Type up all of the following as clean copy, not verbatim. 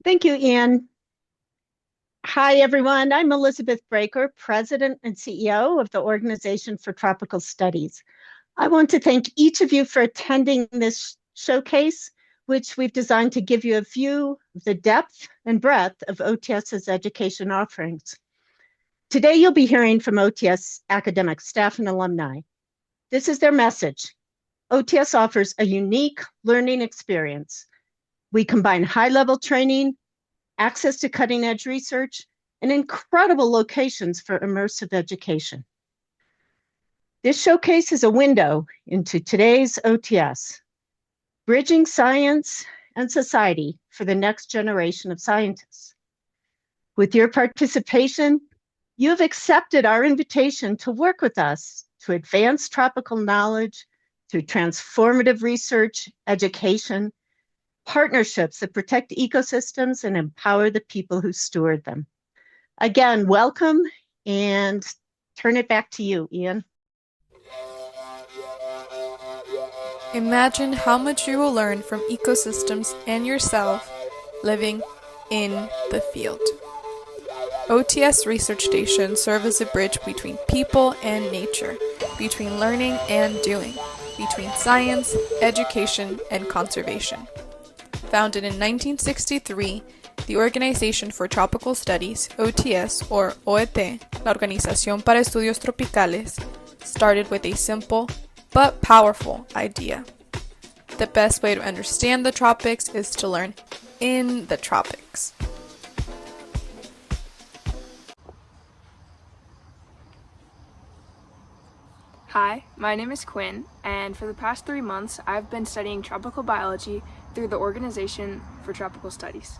Thank you, Ian. Hi, everyone. I'm Elizabeth Breaker, President and CEO of the Organization for Tropical Studies. I want to thank each of you for attending this showcase, which we've designed to give you a view of the depth and breadth of OTS's education offerings. Today, you'll be hearing from OTS academic staff and alumni. This is their message. OTS offers a unique learning experience. We combine high-level training, access to cutting-edge research, and incredible locations for immersive education. This showcase is a window into today's OTS, bridging science and society for the next generation of scientists. With your participation, you have accepted our invitation to work with us to advance tropical knowledge through transformative research, education, partnerships that protect ecosystems and empower the people who steward them. Again, welcome, and turn it back to you, Ian. Imagine how much you will learn from ecosystems and yourself living in the field. OTS research stations serve as a bridge between people and nature, between learning and doing, between science, education, and conservation. Founded in 1963, the Organization for Tropical Studies, OTS, or OET, la Organización para Estudios Tropicales, started with a simple but powerful idea. The best way to understand the tropics is to learn in the tropics. Hi, my name is Quinn, and for the past 3 months, I've been studying tropical biology through the Organization for Tropical Studies.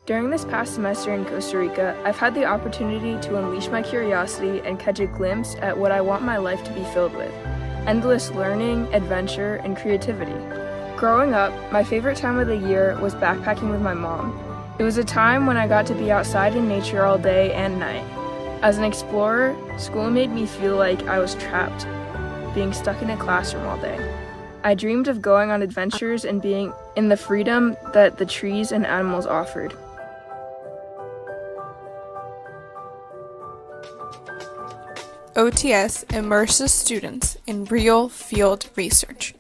During this past semester in Costa Rica, I've had the opportunity to unleash my curiosity and catch a glimpse at what I want my life to be filled with: endless learning, adventure, and creativity. Growing up, my favorite time of the year was backpacking with my mom. It was a time when I got to be outside in nature all day and night. As an explorer, school made me feel like I was trapped, being stuck in a classroom all day. I dreamed of going on adventures and being in the freedom that the trees and animals offered. OTS immerses students in real field research.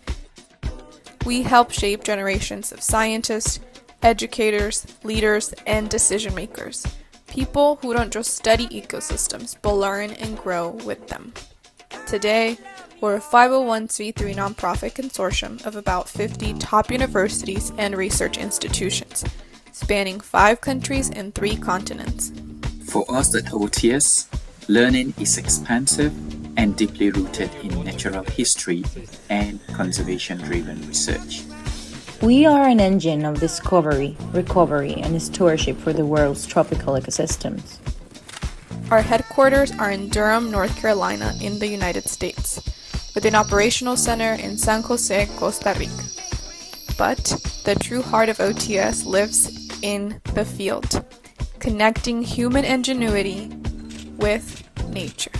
We help shape generations of scientists, educators, leaders, and decision makers. People who don't just study ecosystems, but learn and grow with them. Today, we're a 501c3 nonprofit consortium of about 50 top universities and research institutions, spanning 5 countries and 3 continents. For us at OTS, learning is expansive and deeply rooted in natural history and conservation-driven research. We are an engine of discovery, recovery, and stewardship for the world's tropical ecosystems. Our headquarters are in Durham, North Carolina, in the United States, with an operational center in San Jose, Costa Rica. But the true heart of OTS lives in the field, connecting human ingenuity with nature.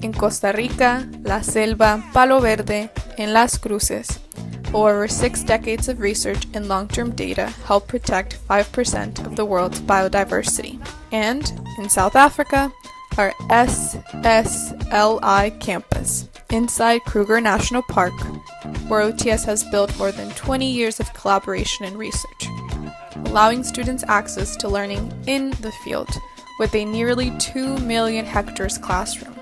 In Costa Rica, La Selva, Palo Verde, and Las Cruces, over 6 decades of research and long-term data help protect 5% of the world's biodiversity. And in South Africa, our SSLI campus, inside Kruger National Park, where OTS has built more than 20 years of collaboration and research, allowing students access to learning in the field with a nearly 2 million hectares classroom.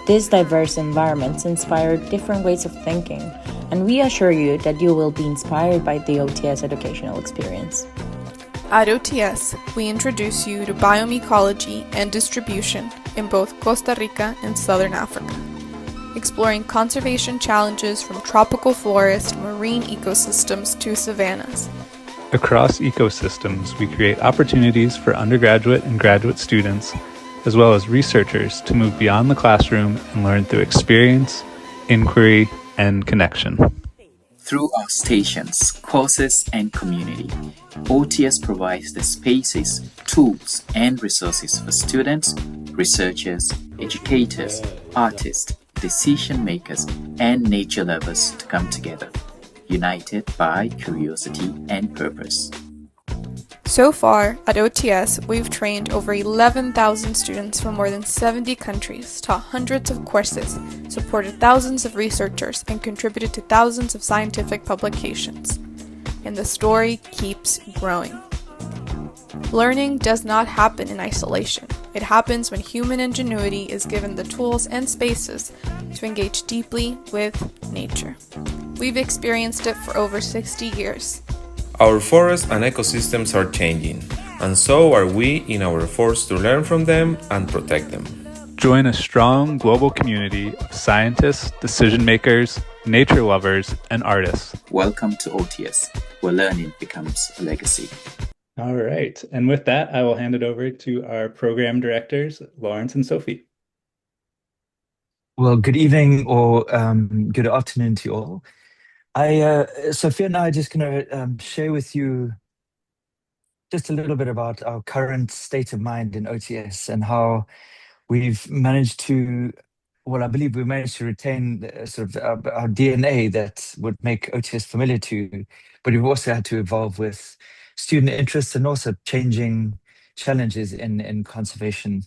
These diverse environments inspire different ways of thinking, and we assure you that you will be inspired by the OTS educational experience. At OTS, we introduce you to biomecology and distribution in both Costa Rica and Southern Africa, exploring conservation challenges from tropical forests to marine ecosystems to savannas. Across ecosystems, we create opportunities for undergraduate and graduate students, as well as researchers, to move beyond the classroom and learn through experience, inquiry, and connection. Through our stations, courses, and community, OTS provides the spaces, tools, and resources for students, researchers, educators, artists, decision makers, and nature lovers to come together, united by curiosity and purpose. So far, at OTS, we've trained over 11,000 students from more than 70 countries, taught hundreds of courses, supported thousands of researchers, and contributed to thousands of scientific publications. And the story keeps growing. Learning does not happen in isolation. It happens when human ingenuity is given the tools and spaces to engage deeply with nature. We've experienced it for over 60 years. Our forests and ecosystems are changing, and so are we in our efforts to learn from them and protect them. Join a strong global community of scientists, decision makers, nature lovers, and artists. Welcome to OTS, where learning becomes a legacy. All right. And with that, I will hand it over to our program directors, Lawrence and Sophie. Well, good evening or good afternoon to you all. Sophia and I are just going to share with you just a little bit about our current state of mind in OTS and how we've managed to, well, I believe we managed to retain sort of our DNA that would make OTS familiar to you, but we've also had to evolve with student interests and also changing challenges in conservation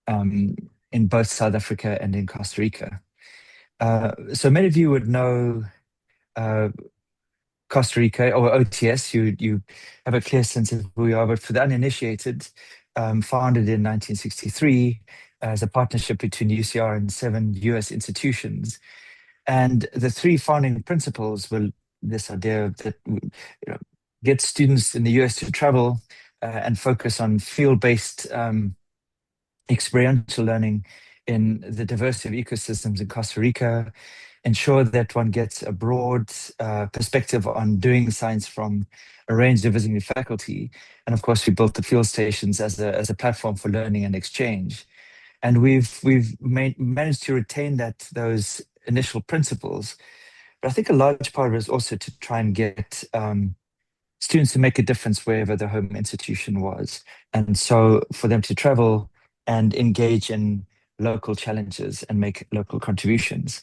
in both South Africa and in Costa Rica. So many of you would know Costa Rica or OTS, you have a clear sense of who we are, but for the uninitiated, founded in 1963 as a partnership between UCR and 7 US institutions. And the 3 founding principles were this idea that get students in the US to travel and focus on field-based experiential learning in the diversity of ecosystems in Costa Rica, ensure that one gets a broad perspective on doing science from a range of visiting faculty. And of course, we built the field stations as a platform for learning and exchange. And we've managed to retain those initial principles. But I think a large part of it is also to try and get students to make a difference wherever their home institution was. And so for them to travel and engage in local challenges and make local contributions.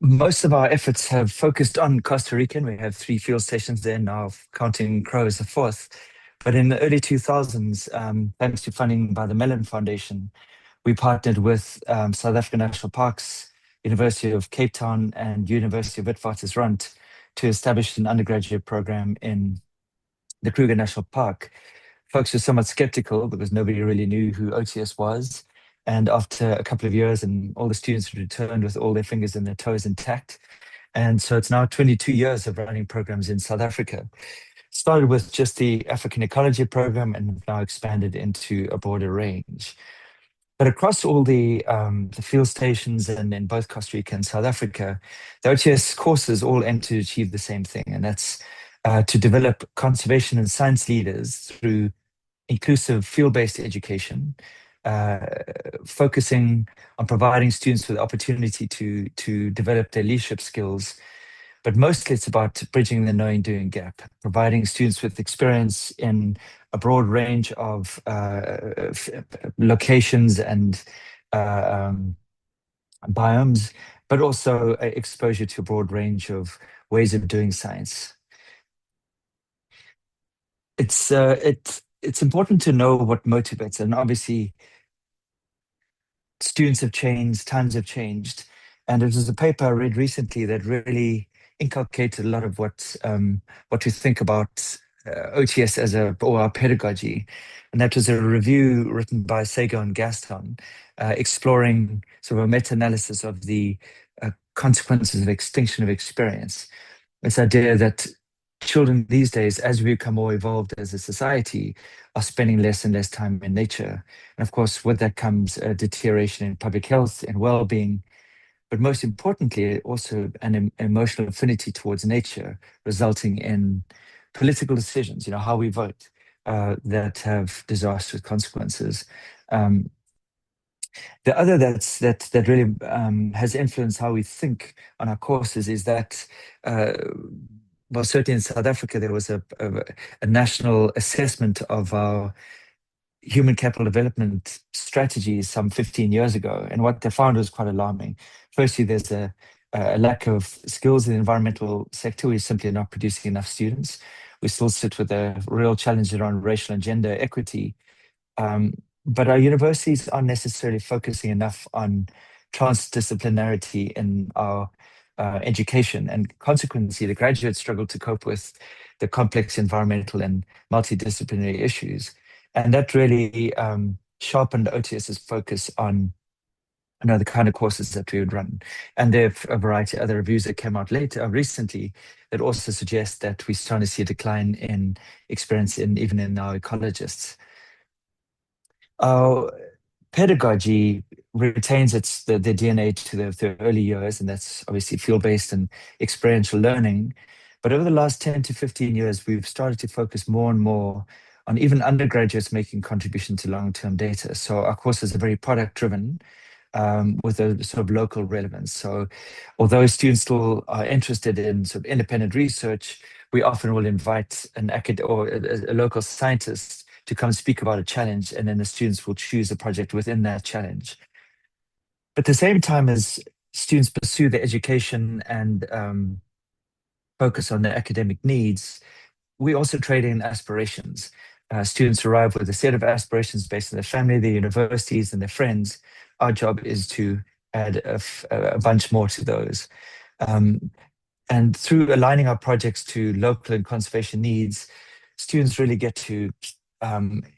Most of our efforts have focused on Costa Rica, and we have 3 field stations there now, counting Crow as the 4th. But in the early 2000s, thanks to funding by the Mellon Foundation, we partnered with South African National Parks, University of Cape Town, and University of Witwatersrand to establish an undergraduate program in the Kruger National Park. Folks were somewhat skeptical because nobody really knew who OTS was. And after a couple of years, and all the students returned with all their fingers and their toes intact. And so it's now 22 years of running programs in South Africa. Started with just the African Ecology program and now expanded into a broader range. But across all the field stations and in both Costa Rica and South Africa, the OTS courses all aim to achieve the same thing, and that's to develop conservation and science leaders through inclusive field-based education, focusing on providing students with the opportunity to develop their leadership skills. But mostly it's about bridging the knowing-doing gap, providing students with experience in a broad range of locations and biomes, but also exposure to a broad range of ways of doing science. It's important to know what motivates, and obviously students have changed, times have changed, and it was a paper I read recently that really inculcated a lot of what we think about OTS or our pedagogy, and that was a review written by Sego and Gaston, exploring sort of a meta-analysis of the consequences of extinction of experience. This idea that children these days, as we become more evolved as a society, are spending less and less time in nature. And of course, with that comes a deterioration in public health and well-being, but most importantly, also an emotional affinity towards nature, resulting in political decisions, how we vote, that have disastrous consequences. The other that really has influenced how we think on our courses is that well, certainly in South Africa, there was a national assessment of our human capital development strategies some 15 years ago. And what they found was quite alarming. Firstly, there's a a lack of skills in the environmental sector. We're simply not producing enough students. We still sit with a real challenge around racial and gender equity. But our universities aren't necessarily focusing enough on transdisciplinarity in our education. And consequently, the graduates struggle to cope with the complex environmental and multidisciplinary issues. And that really sharpened OTS's focus on the kind of courses that we would run. And there are a variety of other reviews that came out later recently that also suggest that we're starting to see a decline in experience even in our ecologists. Our pedagogy retains the DNA to the early years, and that's obviously field-based and experiential learning. But over the last 10 to 15 years, we've started to focus more and more on even undergraduates making contribution to long-term data. So our courses are very product-driven, with a sort of local relevance. So although students still are interested in sort of independent research, we often will invite an academic or a local scientist to come speak about a challenge, and then the students will choose a project within that challenge. But at the same time as students pursue their education and focus on their academic needs, we also trade in aspirations. Students arrive with a set of aspirations based on their family, their universities, and their friends. Our job is to add a bunch more to those. And through aligning our projects to local and conservation needs, students really get to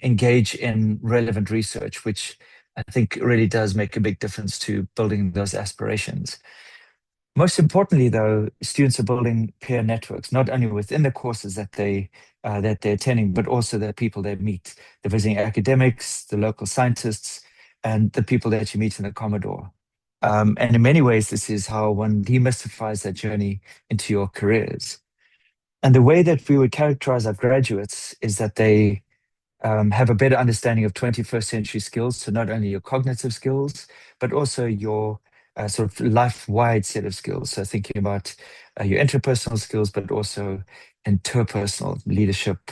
engage in relevant research, which I think really does make a big difference to building those aspirations. Most importantly, though, students are building peer networks, not only within the courses that they're attending, but also the people they meet, the visiting academics, the local scientists, and the people that you meet in the Commodore. And in many ways, this is how one demystifies that journey into your careers. And the way that we would characterize our graduates is that they have a better understanding of 21st century skills. So not only your cognitive skills, but also your sort of life-wide set of skills. So thinking about your interpersonal skills, but also interpersonal leadership,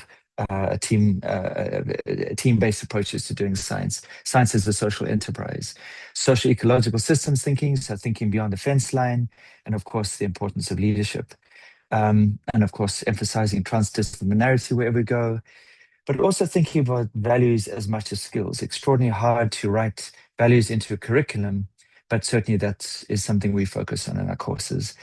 team-based approaches to doing science. Science is a social enterprise. Social ecological systems thinking, so thinking beyond the fence line, and of course, the importance of leadership. And of course, emphasizing transdisciplinarity wherever we go, but also thinking about values as much as skills. Extraordinarily hard to write values into a curriculum, but certainly that is something we focus on in our courses.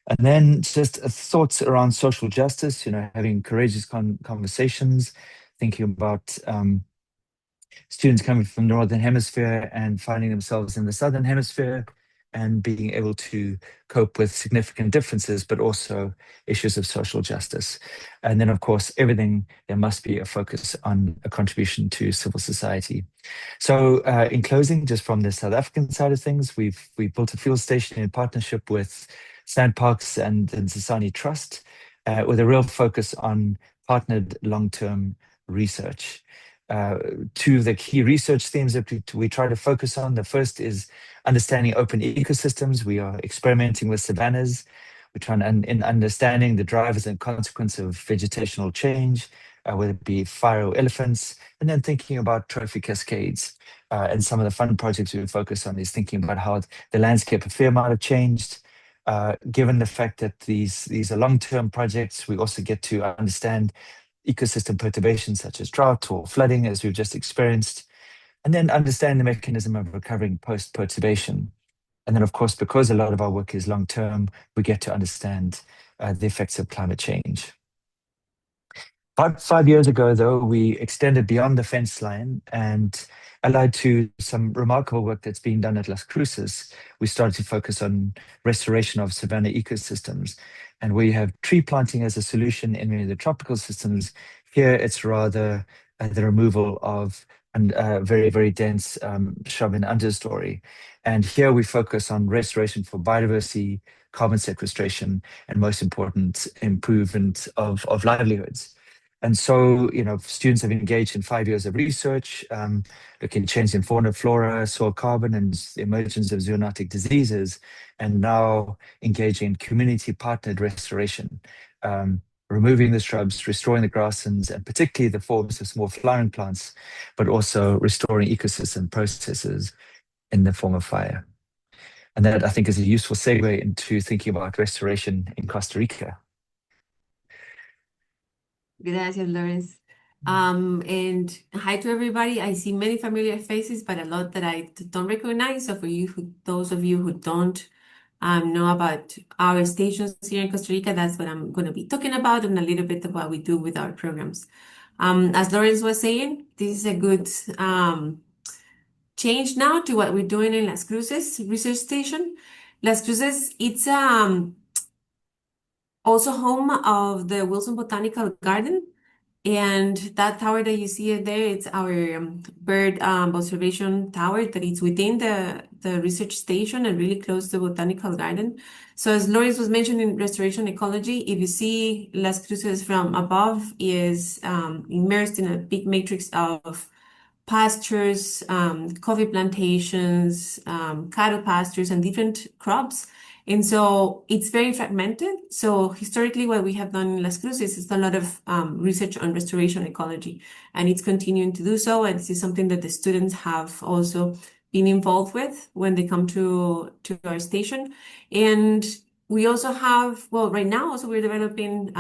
And then just thoughts around social justice, having courageous conversations, thinking about students coming from the Northern Hemisphere and finding themselves in the Southern Hemisphere and being able to cope with significant differences, but also issues of social justice. And then, of course, there must be a focus on a contribution to civil society. So in closing, just from the South African side of things, we've built a field station in partnership with Sandparks and the Nsasani Trust, with a real focus on partnered long-term research. Two of the key research themes that we try to focus on. The first is understanding open ecosystems. We are experimenting with savannas. We're trying in understanding the drivers and consequences of vegetational change, whether it be fire or elephants, and then thinking about trophy cascades. And some of the fun projects we focus on is thinking about how the landscape a fair amount have changed. Given the fact that these are long-term projects, we also get to understand ecosystem perturbations such as drought or flooding, as we've just experienced, and then understand the mechanism of recovering post-perturbation. And then, of course, because a lot of our work is long-term, we get to understand the effects of climate change. About 5 years ago, though, we extended beyond the fence line and allied to some remarkable work that's being done at Las Cruces. We started to focus on restoration of savanna ecosystems. And we have tree planting as a solution in many of the tropical systems. Here, it's rather the removal of a very, very dense shrub and understory. And here we focus on restoration for biodiversity, carbon sequestration, and most important, improvement of livelihoods. And so, students have engaged in 5 years of research, looking at change in fauna, flora, soil carbon, and the emergence of zoonotic diseases, and now engaging in community-partnered restoration, removing the shrubs, restoring the grasslands, and particularly the forms of small flowering plants, but also restoring ecosystem processes in the form of fire. And that, I think, is a useful segue into thinking about restoration in Costa Rica. Gracias, Lawrence. And hi to everybody. I see many familiar faces, but a lot that I don't recognize. So for those of you who don't know about our stations here in Costa Rica, that's what I'm going to be talking about, and a little bit of what we do with our programs. As Lawrence was saying, this is a good change now to what we're doing in Las Cruces Research Station. Las Cruces, it's also home of the Wilson Botanical Garden. And that tower that you see there, it's our bird observation tower that is within the research station and really close to the botanical garden. So as Loris was mentioning, restoration ecology, if you see Las Cruces from above, is immersed in a big matrix of pastures, coffee plantations, cattle pastures, and different crops. And so it's very fragmented. So historically, what we have done in Las Cruces is a lot of research on restoration ecology, and it's continuing to do so. And this is something that the students have also been involved with when they come to our station. And we also have, well, right now also we're developing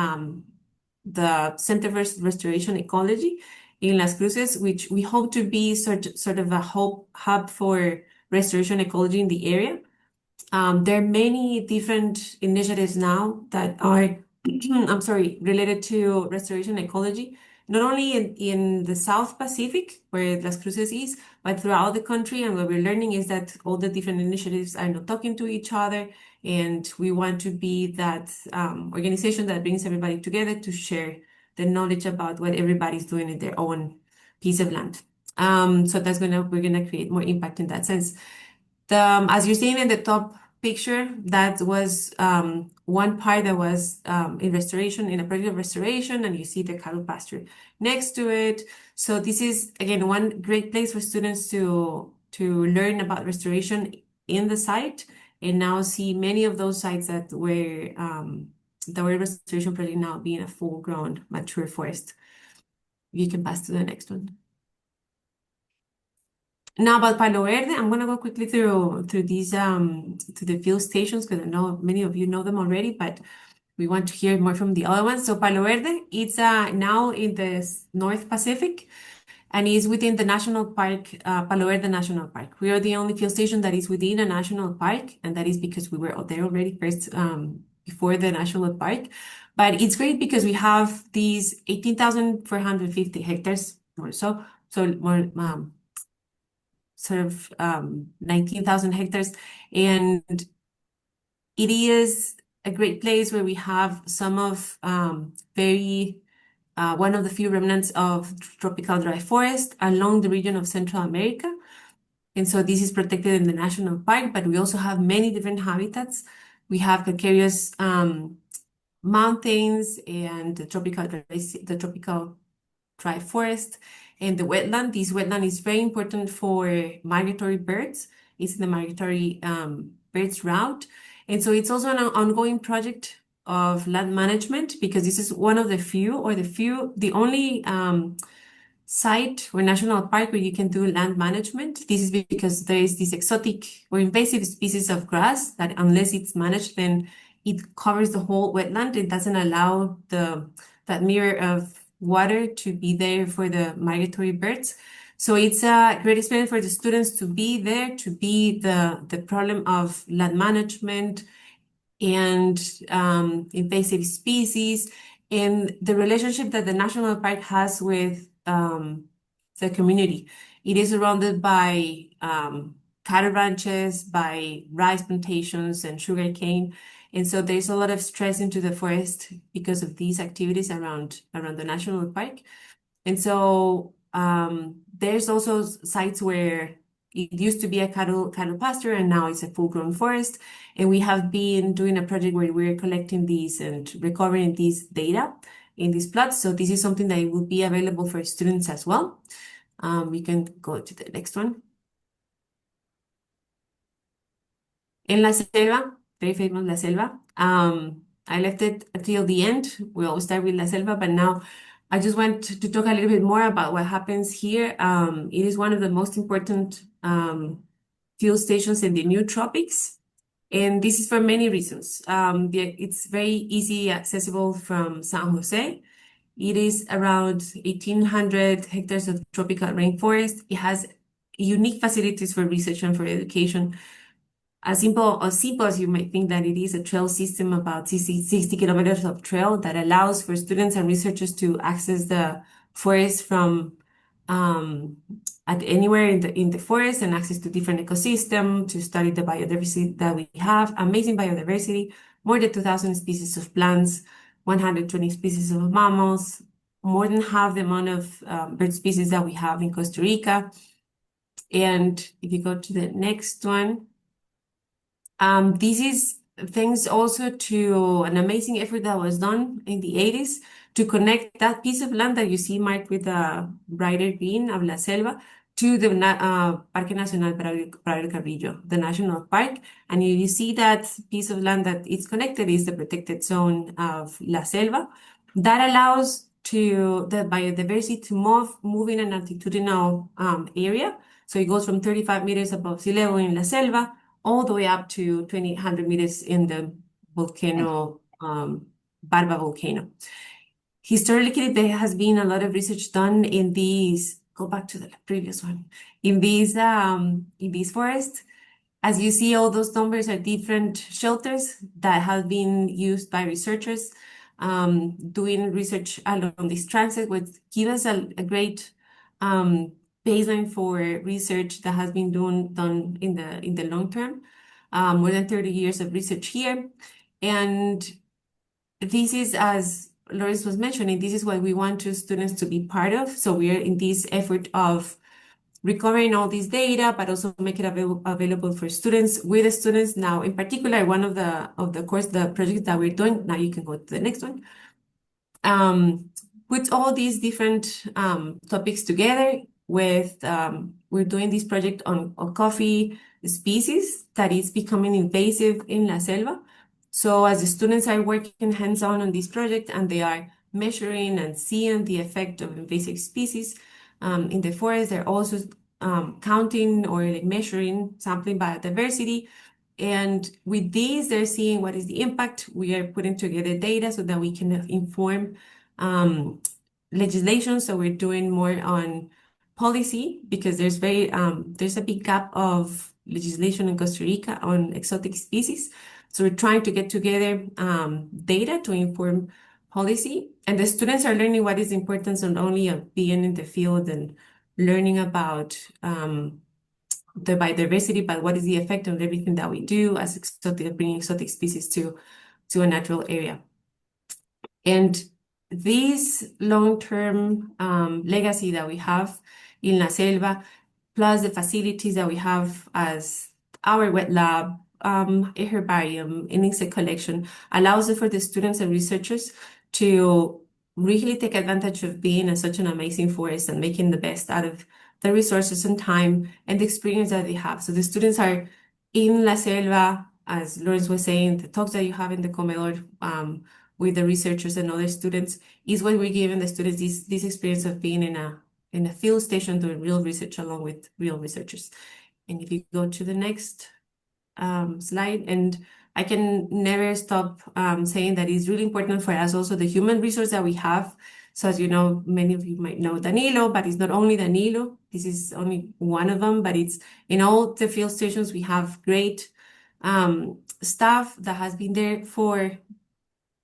the Center for Restoration Ecology in Las Cruces, which we hope to be sort of a hub for restoration ecology in the area. There are many different initiatives now that are, I'm sorry, related to restoration ecology, not only in the South Pacific, where Las Cruces is, but throughout the country. And what we're learning is that all the different initiatives are not talking to each other. And we want to be that organization that brings everybody together to share the knowledge about what everybody's doing in their own piece of land. So we're gonna create more impact in that sense. As you're seeing in the top picture, that was one part that was in restoration, in a project of restoration, and you see the cattle pasture next to it. So this is, again, one great place for students to learn about restoration in the site, and now see many of those sites that were restoration project now being a full-grown mature forest. You can pass to the next one. Now about Palo Verde, I'm gonna go quickly through these to the field stations, because I know many of you know them already, but we want to hear more from the other ones. So Palo Verde, it's now in the North Pacific, and is within the national park, Palo Verde National Park. We are the only field station that is within a national park, and that is because we were there already first before the national park. But it's great because we have these 18,450 hectares or so more sort of 19,000 hectares, and it is a great place where we have some of one of the few remnants of tropical dry forest along the region of Central America. And so this is protected in the national park, but we also have many different habitats. We have calcareous mountains and the tropical dry forest and the wetland. This wetland is very important for migratory birds. It's in the migratory birds route. And so it's also an ongoing project of land management, because this is one of the only site or national park where you can do land management. This is because there is this exotic or invasive species of grass that, unless it's managed, then it covers the whole wetland. It doesn't allow that mirror of water to be there for the migratory birds. So it's a great experience for the students to be there, to be the problem of land management and invasive species, and the relationship that the national park has with the community. It is surrounded by cattle ranches, by rice plantations and sugarcane. And so there's a lot of stress into the forest because of these activities around the national park. And so there's also sites where it used to be a cattle pasture, and now it's a full-grown forest. And we have been doing a project where we're collecting these and recovering these data in these plots. So this is something that will be available for students as well. We can go to the next one. In La Selva, very famous La Selva. I left it until the end. We always start with La Selva, but now I just want to talk a little bit more about what happens here. It is one of the most important field stations in the new tropics. And this is for many reasons. It's very easy accessible from San Jose. It is around 1,800 hectares of tropical rainforest. It has unique facilities for research and for education. As simple as you might think that it is, a trail system, about 60 kilometers of trail that allows for students and researchers to access the forest from at anywhere in the forest, and access to different ecosystem to study the biodiversity that we have. Amazing biodiversity, more than 2,000 species of plants, 120 species of mammals, more than half the amount of bird species that we have in Costa Rica. And if you go to the next one, this is thanks also to an amazing effort that was done in the 80s to connect that piece of land that you see marked with a brighter green of La Selva to the Parque Nacional Prado Carrillo, the national park. And you see that piece of land that is connected is the protected zone of La Selva. That allows to the biodiversity to move in an altitudinal area. So it goes from 35 meters above sea level in La Selva all the way up to 2,800 meters in the volcano, Barba volcano. Historically, there has been a lot of research done in these, go back to the previous one, in these forests. As you see, all those numbers are different shelters that have been used by researchers doing research along this transit, which give us a great baseline for research that has been done in the long term. More than 30 years of research here. And this is, as Lawrence was mentioning, this is what we want students to be part of. So we are in this effort of recovering all this data, but also make it available for students, with the students. Now, in particular, one of the projects that we're doing, now you can go to the next one, puts all these different topics together with, we're doing this project on coffee species that is becoming invasive in La Selva. So as the students are working hands-on on this project and they are measuring and seeing the effect of invasive species in the forest, they're also counting or measuring, sampling biodiversity. And with these, they're seeing what is the impact. We are putting together data so that we can inform legislation. So we're doing more on policy, because there's a big gap of legislation in Costa Rica on exotic species. So we're trying to get together data to inform policy. And the students are learning what is the importance not only of being in the field and learning about the biodiversity, but what is the effect on everything that we do as bringing exotic species to a natural area. And this long-term legacy that we have in La Selva, plus the facilities that we have as our wet lab, a herbarium, an insect collection, allows it for the students and researchers to really take advantage of being in such an amazing forest and making the best out of the resources and time and the experience that they have. So the students are in La Selva, as Lawrence was saying, the talks that you have in the Comedor with the researchers and other students is what we're giving the students, this experience of being in a field station doing real research along with real researchers. And if you go to the next slide, and I can never stop saying that it's really important for us also the human resource that we have. So as you know, many of you might know Danilo, but it's not only Danilo. This is only one of them, but it's in all the field stations, we have great staff that has been there for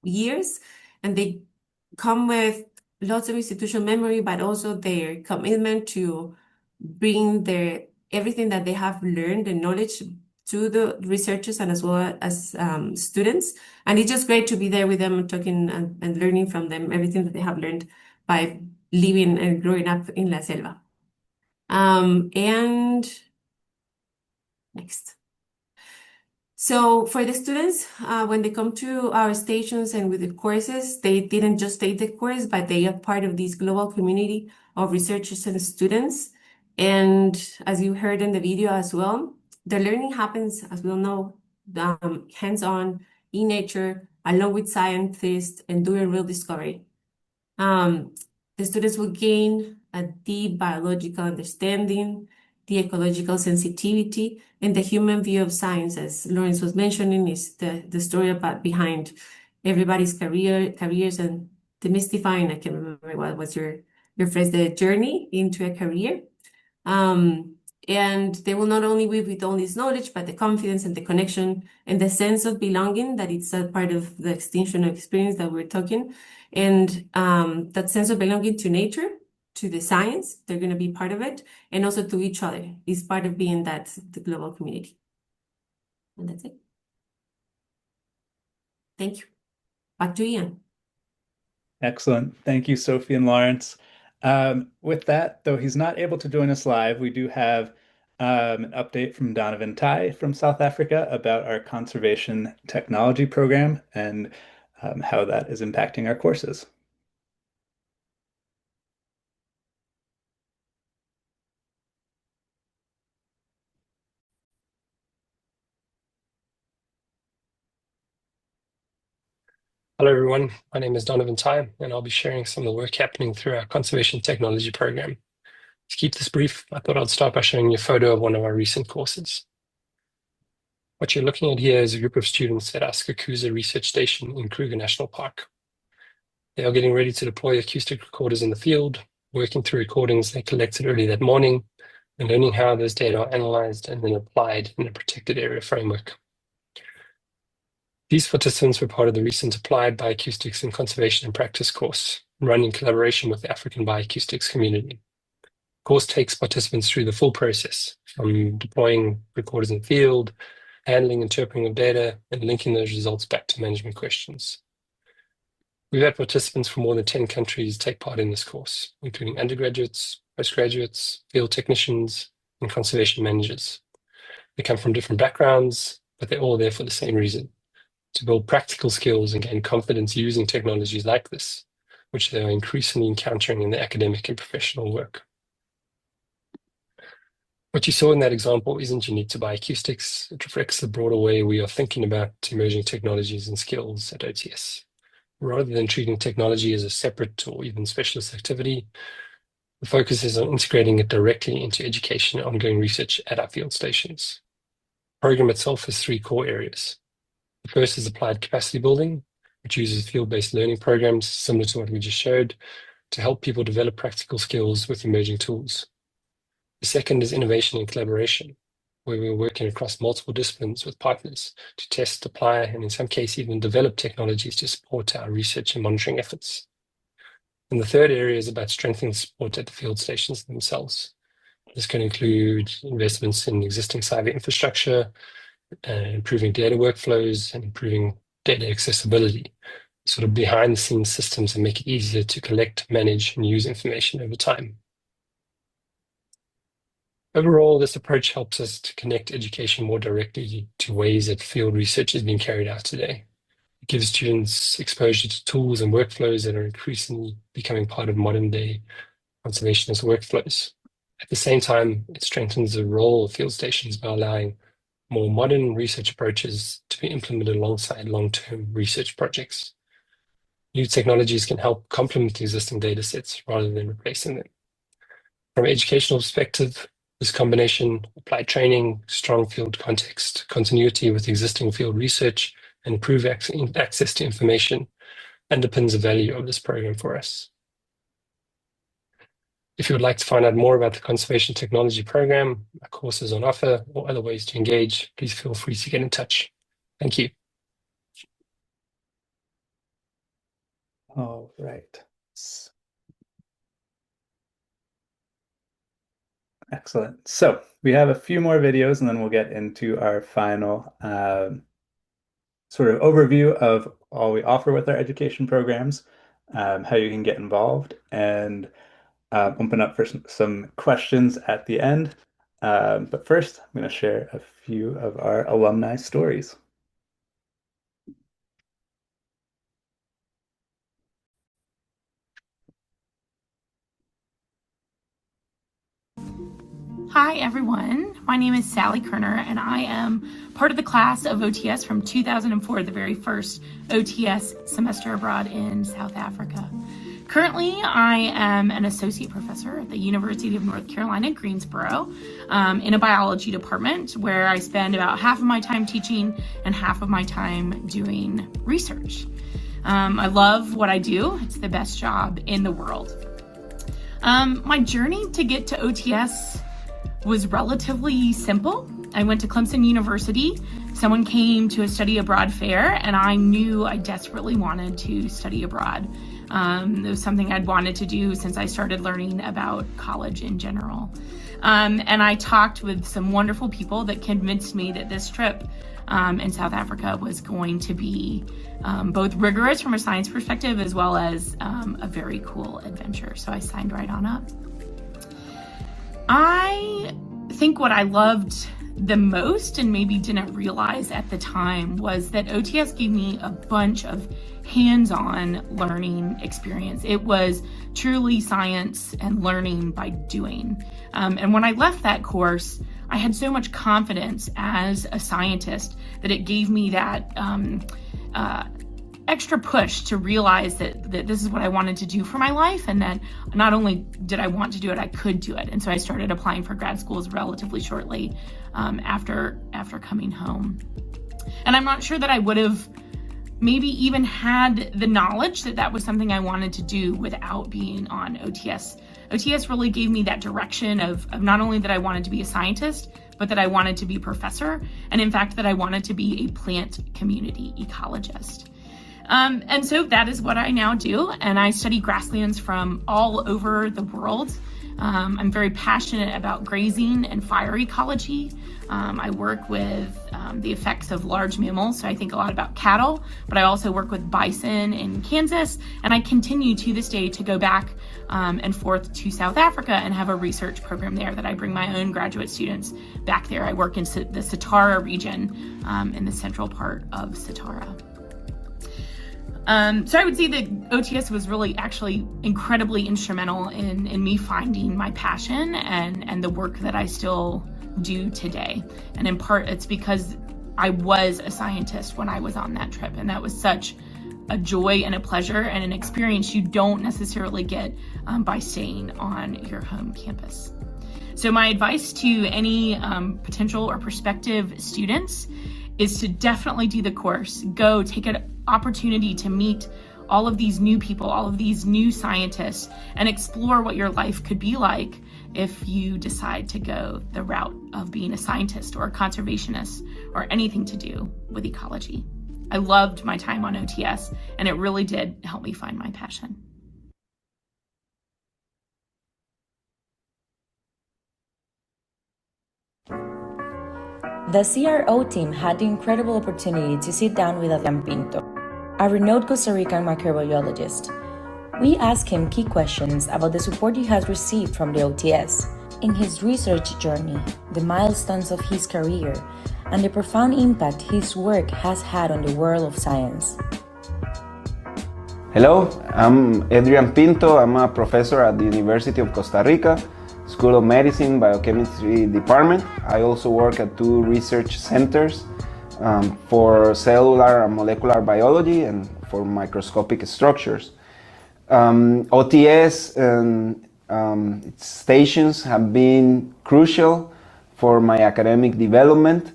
years, and they come with lots of institutional memory, but also their commitment to bring everything that they have learned and knowledge to the researchers and as well as students. And it's just great to be there with them and talking and learning from them everything that they have learned by living and growing up in La Selva. And next. So for the students, when they come to our stations and with the courses, they didn't just take the course, but they are part of this global community of researchers and students. And as you heard in the video as well, the learning happens, as we all know, hands-on, in nature, along with scientists and doing real discovery. The students will gain a deep biological understanding, the ecological sensitivity, and the human view of science, as Lawrence was mentioning, is the story about behind everybody's careers and demystifying. I can't remember what was your phrase, the journey into a career. And they will not only live with all this knowledge, but the confidence and the connection and the sense of belonging, that it's a part of the extinction experience that we're talking. And that sense of belonging to nature, to the science, they're going to be part of it, and also to each other is part of being the global community. And that's it. Thank you. Back to Ian. Excellent. Thank you, Sophie and Lawrence. With that, though he's not able to join us live, we do have an update from Donovan Tai from South Africa about our conservation technology program and how that is impacting our courses. Hello everyone, my name is Donovan Tai, and I'll be sharing some of the work happening through our conservation technology program. To keep this brief, I thought I'd start by showing you a photo of one of our recent courses. What you're looking at here is a group of students at our Skukuza Research Station in Kruger National Park. They are getting ready to deploy acoustic recorders in the field, working through recordings they collected early that morning, and learning how those data are analyzed and then applied in a protected area framework. These participants were part of the recent Applied Bioacoustics in Conservation and Practice course, run in collaboration with the African bioacoustics community. The course takes participants through the full process, from deploying recorders in the field, handling, interpreting of data, and linking those results back to management questions. We've had participants from more than 10 countries take part in this course, including undergraduates, postgraduates, field technicians, and conservation managers. They come from different backgrounds, but they're all there for the same reason: to build practical skills and gain confidence using technologies like this, which they are increasingly encountering in their academic and professional work. What you saw in that example isn't unique to bioacoustics. It reflects the broader way we are thinking about emerging technologies and skills at OTS. Rather than treating technology as a separate or even specialist activity, the focus is on integrating it directly into education and ongoing research at our field stations. The program itself has 3 core areas. The first is applied capacity building, which uses field-based learning programs similar to what we just showed to help people develop practical skills with emerging tools. The second is innovation and collaboration, where we're working across multiple disciplines with partners to test, apply, and in some cases even develop technologies to support our research and monitoring efforts. And the third area is about strengthening support at the field stations themselves. This can include investments in existing cyber infrastructure, improving data workflows, and improving data accessibility, sort of behind the scenes systems that make it easier to collect, manage, and use information over time. Overall, this approach helps us to connect education more directly to ways that field research is being carried out today. It gives students exposure to tools and workflows that are increasingly becoming part of modern day conservationist workflows. At the same time, it strengthens the role of field stations by allowing more modern research approaches to be implemented alongside long-term research projects. New technologies can help complement existing data sets rather than replacing them. From an educational perspective, this combination, applied training, strong field context, continuity with existing field research, and improved access to information underpins the value of this program for us. If you would like to find out more about the Conservation Technology Program, our courses on offer, or other ways to engage, please feel free to get in touch. Thank you. All right. Excellent. So we have a few more videos and then we'll get into our final sort of overview of all we offer with our education programs, how you can get involved, and open up for some questions at the end. But first, I'm going to share a few of our alumni stories. Hi everyone, my name is Sally Kerner and I am part of the class of OTS from 2004, the very first OTS semester abroad in South Africa. Currently, I am an associate professor at the University of North Carolina, Greensboro, in a biology department where I spend about half of my time teaching and half of my time doing research. I love what I do. It's the best job in the world. My journey to get to OTS was relatively simple. I went to Clemson University. Someone came to a study abroad fair, and I knew I desperately wanted to study abroad. It was something I'd wanted to do since I started learning about college in general. And I talked with some wonderful people that convinced me that this trip in South Africa was going to be both rigorous from a science perspective as well as a very cool adventure. So I signed right on up. I think what I loved the most and maybe didn't realize at the time was that OTS gave me a bunch of hands-on learning experience. It was truly science and learning by doing. And when I left that course, I had so much confidence as a scientist that it gave me that extra push to realize that this is what I wanted to do for my life, and that not only did I want to do it, I could do it. And so I started applying for grad schools relatively shortly after coming home. And I'm not sure that I would have maybe even had the knowledge that that was something I wanted to do without being on OTS. OTS really gave me that direction of not only that I wanted to be a scientist, but that I wanted to be a professor, and in fact that I wanted to be a plant community ecologist. And so that is what I now do, and I study grasslands from all over the world. I'm very passionate about grazing and fire ecology. I work with the effects of large mammals, so I think a lot about cattle, but I also work with bison in Kansas, and I continue to this day to go back and forth to South Africa and have a research program there that I bring my own graduate students back there. I work in the Satara region in the central part of Satara. So I would say that OTS was really actually incredibly instrumental in me finding my passion and the work that I still do today. And in part, it's because I was a scientist when I was on that trip, and that was such a joy and a pleasure and an experience you don't necessarily get by staying on your home campus. So my advice to any potential or prospective students is to definitely do the course. Go take an opportunity to meet all of these new people, all of these new scientists, and explore what your life could be like if you decide to go the route of being a scientist or a conservationist or anything to do with ecology. I loved my time on OTS, and it really did help me find my passion. The CRO team had the incredible opportunity to sit down with Adrian Pinto, a renowned Costa Rican microbiologist. We asked him key questions about the support he has received from the OTS in his research journey, the milestones of his career, and the profound impact his work has had on the world of science. Hello, I'm Adrian Pinto. I'm a professor at the University of Costa Rica, School of Medicine, Biochemistry Department. I also work at two research centers for cellular and molecular biology and for microscopic structures. OTS and its stations have been crucial for my academic development.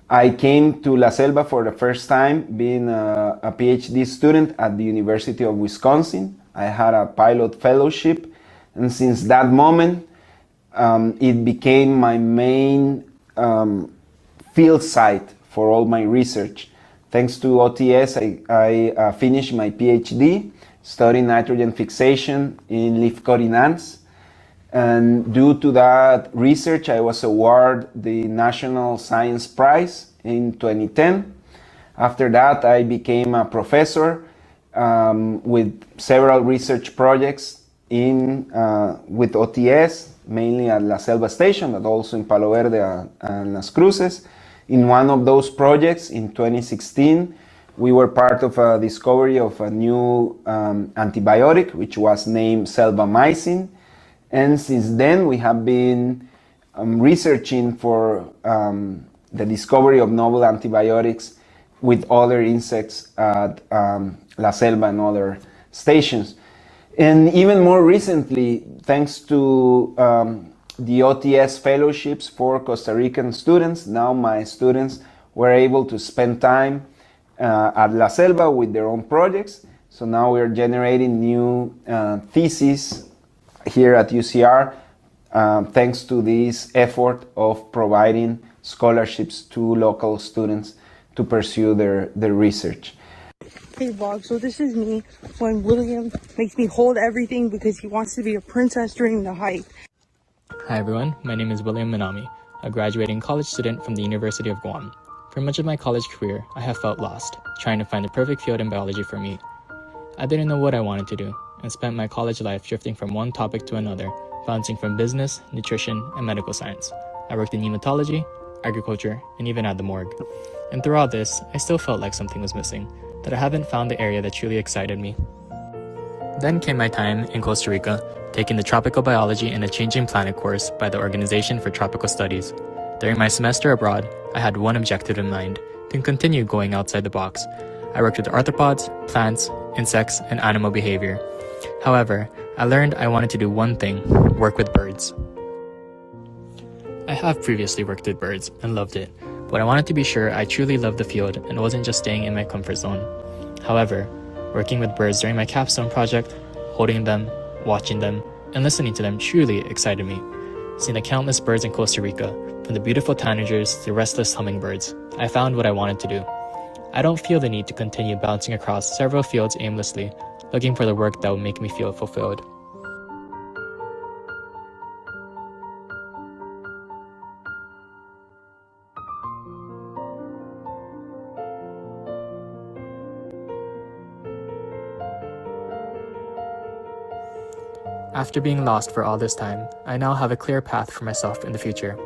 I came to La Selva for the first time being a PhD student at the University of Wisconsin. I had a pilot fellowship, and since that moment, it became my main field site for all my research. Thanks to OTS, I finished my PhD studying nitrogen fixation in leaf cutting ants. And due to that research, I was awarded the National Science Prize in 2010. After that, I became a professor with several research projects with OTS, mainly at La Selva Station, but also in Palo Verde and Las Cruces. In one of those projects in 2016, we were part of a discovery of a new antibiotic, which was named selvamycin. And since then, we have been researching for the discovery of novel antibiotics with other insects at La Selva and other stations. And even more recently, thanks to the OTS fellowships for Costa Rican students, now my students were able to spend time at La Selva with their own projects. So now we're generating new theses here at UCR thanks to this effort of providing scholarships to local students to pursue their research. Hey vlog, so this is me when William makes me hold everything because he wants to be a princess during the hike. Hi everyone, my name is William Minami, a graduating college student from the University of Guam. For much of my college career, I have felt lost, trying to find the perfect field in biology for me. I didn't know what I wanted to do, and spent my college life drifting from one topic to another, bouncing from business, nutrition, and medical science. I worked in hematology, agriculture, and even at the morgue. And through all this, I still felt like something was missing, that I haven't found the area that truly excited me. Then came my time in Costa Rica, taking the Tropical Biology and a Changing Planet course by the Organization for Tropical Studies. During my semester abroad, I had one objective in mind, to continue going outside the box. I worked with arthropods, plants, insects, and animal behavior. However, I learned I wanted to do one thing, work with birds. I have previously worked with birds and loved it, but I wanted to be sure I truly loved the field and wasn't just staying in my comfort zone. However, working with birds during my capstone project, holding them, watching them, and listening to them truly excited me. Seeing the countless birds in Costa Rica, from the beautiful tanagers to restless hummingbirds, I found what I wanted to do. I don't feel the need to continue bouncing across several fields aimlessly, looking for the work that will make me feel fulfilled. After being lost for all this time, I now have a clear path for myself in the future.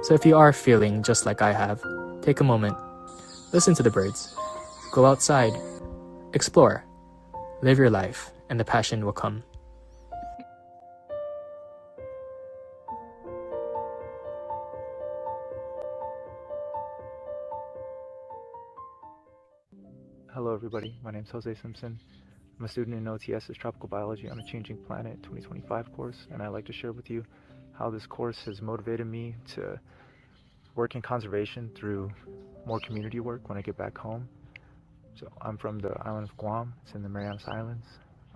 So if you are feeling just like I have, take a moment, listen to the birds, go outside, explore, live your life, and the passion will come. Hello everybody, my name is Jose Simpson. I'm a student in OTS's Tropical Biology on a Changing Planet 2025 course, and I'd like to share with you how this course has motivated me to work in conservation through more community work when I get back home. So I'm from the island of Guam. It's in the Marianas Islands.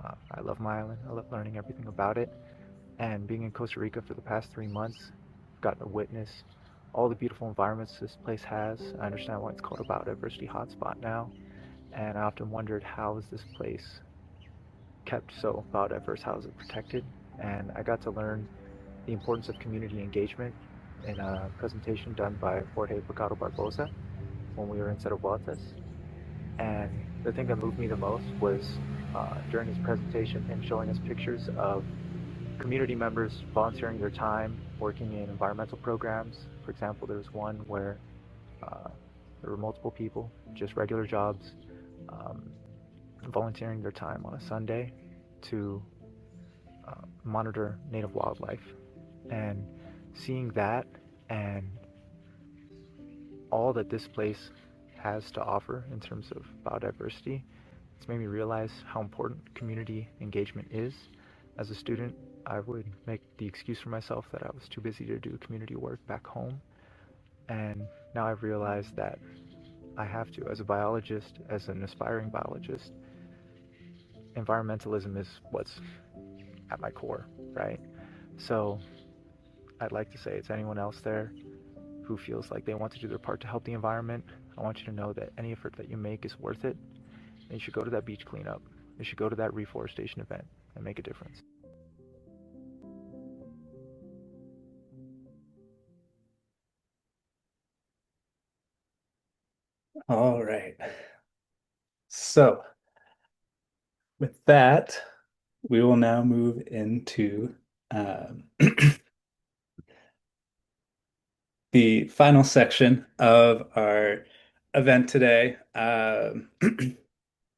I love my island. I love learning everything about it. And being in Costa Rica for the past 3 months, I've gotten to witness all the beautiful environments this place has. I understand why it's called a biodiversity hotspot now. And I often wondered, how is this place kept so biodiverse? How is it protected? And I got to learn the importance of community engagement in a presentation done by Jorge Picado Barbosa when we were in Cervantes. And the thing that moved me the most was during his presentation, him showing us pictures of community members volunteering their time, working in environmental programs. For example, there was one where there were multiple people, just regular jobs, volunteering their time on a Sunday to monitor native wildlife. And seeing that and all that this place has to offer in terms of biodiversity, it's made me realize how important community engagement is. As a student, I would make the excuse for myself that I was too busy to do community work back home. And now I've realized that I have to, as a biologist, as an aspiring biologist. Environmentalism is what's at my core, right? So I'd like to say, it's anyone else there who feels like they want to do their part to help the environment, I want you to know that any effort that you make is worth it. And you should go to that beach cleanup. You should go to that reforestation event and make a difference. All right. So with that, we will now move into the final section of our event today,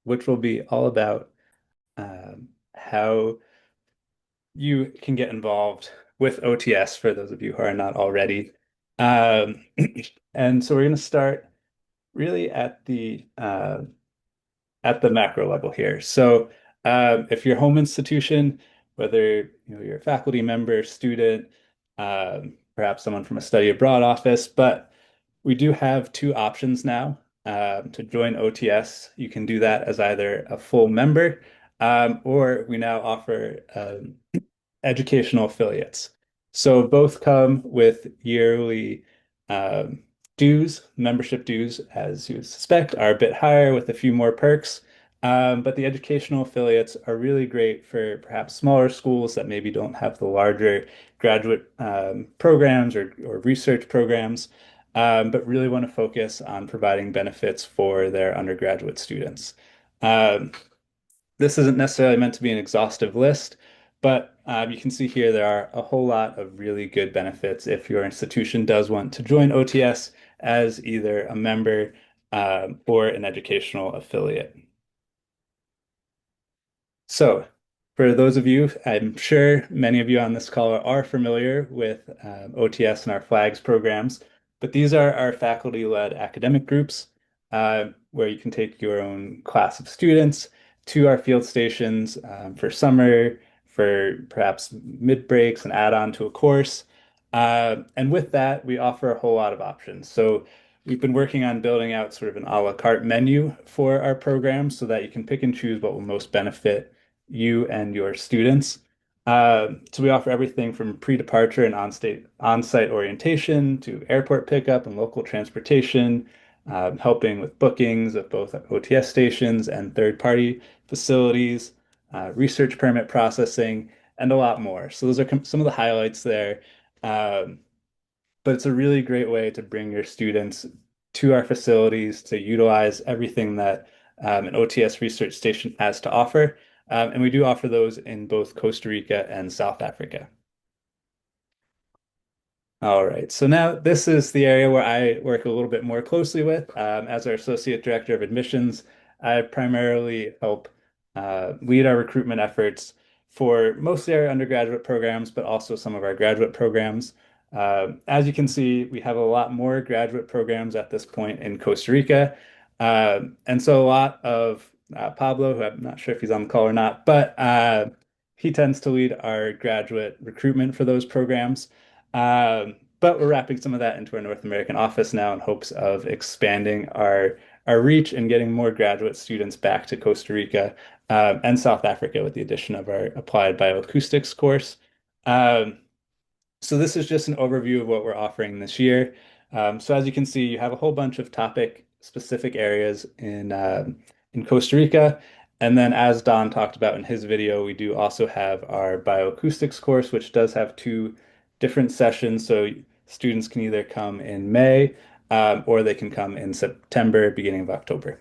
which will be all about how you can get involved with OTS for those of you who are not already. And so we're going to start really at the macro level here. So If you're home institution, whether you're a faculty member, student, perhaps someone from a study abroad office, but we do have two options now to join OTS. You can do that as either a full member, or we now offer educational affiliates. So both come with yearly um, dues. Membership dues, as you would suspect, are a bit higher with a few more perks. But the educational affiliates are really great for perhaps smaller schools that maybe don't have the larger graduate programs or research programs, but really want to focus on providing benefits for their undergraduate students. Um, this isn't necessarily meant to be an exhaustive list, but you can see here there are a whole lot of really good benefits if your institution does want to join OTS as either a member or an educational affiliate. So, for those of you, I'm sure many of you on this call are familiar with OTS and our FLAGS programs, but these are our faculty-led academic groups where you can take your own class of students to our field stations for summer, for perhaps mid breaks and add on to a course. And with that, we offer a whole lot of options. So we've been working on building out sort of an a la carte menu for our program so that you can pick and choose what will most benefit you and your students. So we offer everything from pre-departure and on-site orientation to airport pickup and local transportation, helping with bookings of both OTS stations and third-party facilities, research permit processing, and a lot more. So those are some of the highlights there. Um, but it's a really great way to bring your students to our facilities to utilize everything that an OTS research station has to offer. And we do offer those in both Costa Rica and South Africa. All right, so now this is the area where I work a little bit more closely with. As our Associate Director of Admissions, I primarily help lead our recruitment efforts for mostly our undergraduate programs, but also some of our graduate programs. As you can see, we have a lot more graduate programs at this point in Costa Rica. And so a lot of Pablo, who I'm not sure if he's on the call or not, but he tends to lead our graduate recruitment for those programs. But we're wrapping some of that into our North American office now in hopes of expanding our reach and getting more graduate students back to Costa Rica and South Africa with the addition of our applied bioacoustics course. So this is just an overview of what we're offering this year. So as you can see, you have a whole bunch of topic specific areas in Costa Rica. And then as Don talked about in his video, we do also have our bioacoustics course, which does have two different sessions. So students can either come in May or they can come in September, beginning of October.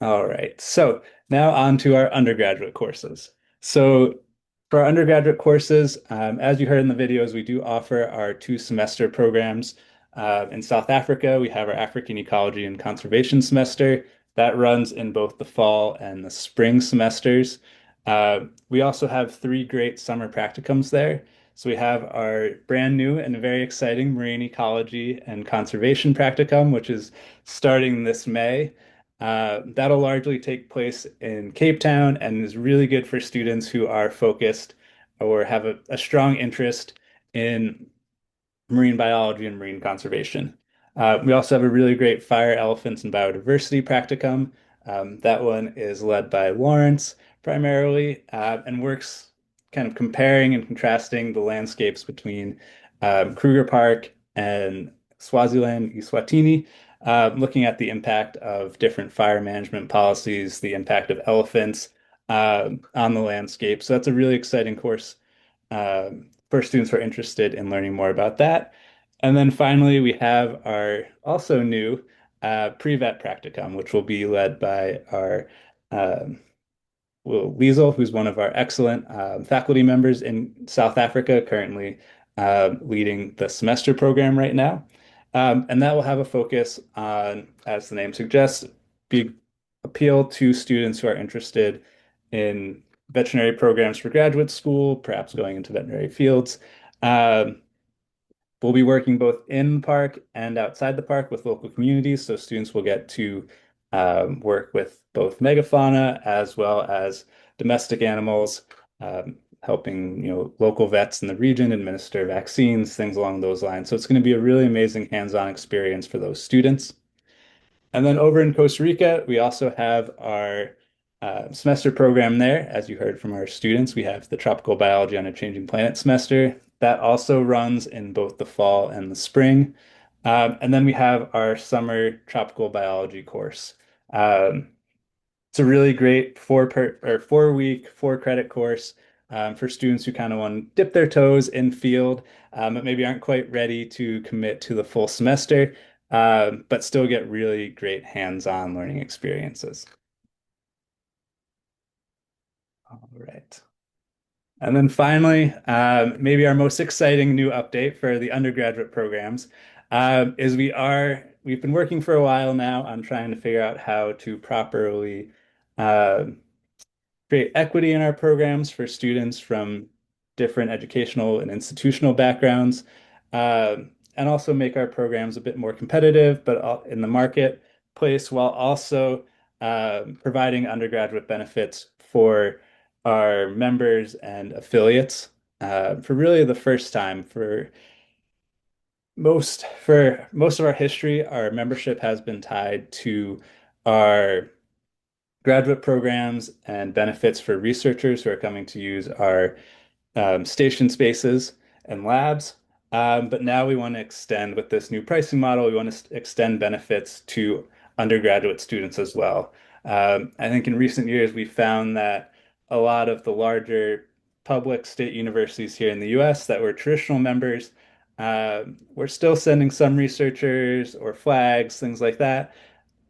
All right, so now on to our undergraduate courses. So for our undergraduate courses, as you heard in the videos, we do offer our 2-semester programs. In South Africa, we have our African Ecology and Conservation semester. That runs in both the fall and the spring semesters. We also have 3 great summer practicums there. So we have our brand new and very exciting Marine Ecology and Conservation practicum, which is starting this May. That'll largely take place in Cape Town and is really good for students who are focused or have a strong interest in marine biology and marine conservation. We also have a really great fire, elephants, and biodiversity practicum. That one is led by Lawrence primarily and works kind of comparing and contrasting the landscapes between Kruger Park and Swaziland, Eswatini, looking at the impact of different fire management policies, the impact of elephants on the landscape. So that's a really exciting course for students who are interested in learning more about that. And then finally, we have our also new pre-vet practicum, which will be led by our Will Weasel, who's one of our excellent faculty members in South Africa, currently leading the semester program right now. And that will have a focus on, as the name suggests, appeal to students who are interested in veterinary programs for graduate school, perhaps going into veterinary fields. We'll be working both in the park and outside the park with local communities, so students will get to work with both megafauna as well as domestic animals, helping local vets in the region administer vaccines, things along those lines. So it's going to be a really amazing hands-on experience for those students. And then over in Costa Rica, we also have our semester program there. As you heard from our students, we have the Tropical Biology on a Changing Planet semester. That also runs in both the fall and the spring. And then we have our summer tropical biology course. Um, it's a really great 4 week, 4 credit course for students who kind of want to dip their toes in field, but maybe aren't quite ready to commit to the full semester, but still get really great hands-on learning experiences. All right. And then finally, maybe our most exciting new update for the undergraduate programs is we've been working for a while now on trying to figure out how to properly uh, create equity in our programs for students from different educational and institutional backgrounds, uh, and also make our programs a bit more competitive, but in the marketplace, while also providing undergraduate benefits for our members and affiliates for really the first time for most of our history, our membership has been tied to our graduate programs and benefits for researchers who are coming to use our station spaces and labs. But now we want to extend with this new pricing model, we want to extend benefits to undergraduate students as well. I think in recent years, we found that a lot of the larger public state universities here in the US that were traditional members were still sending some researchers or flags, things like that,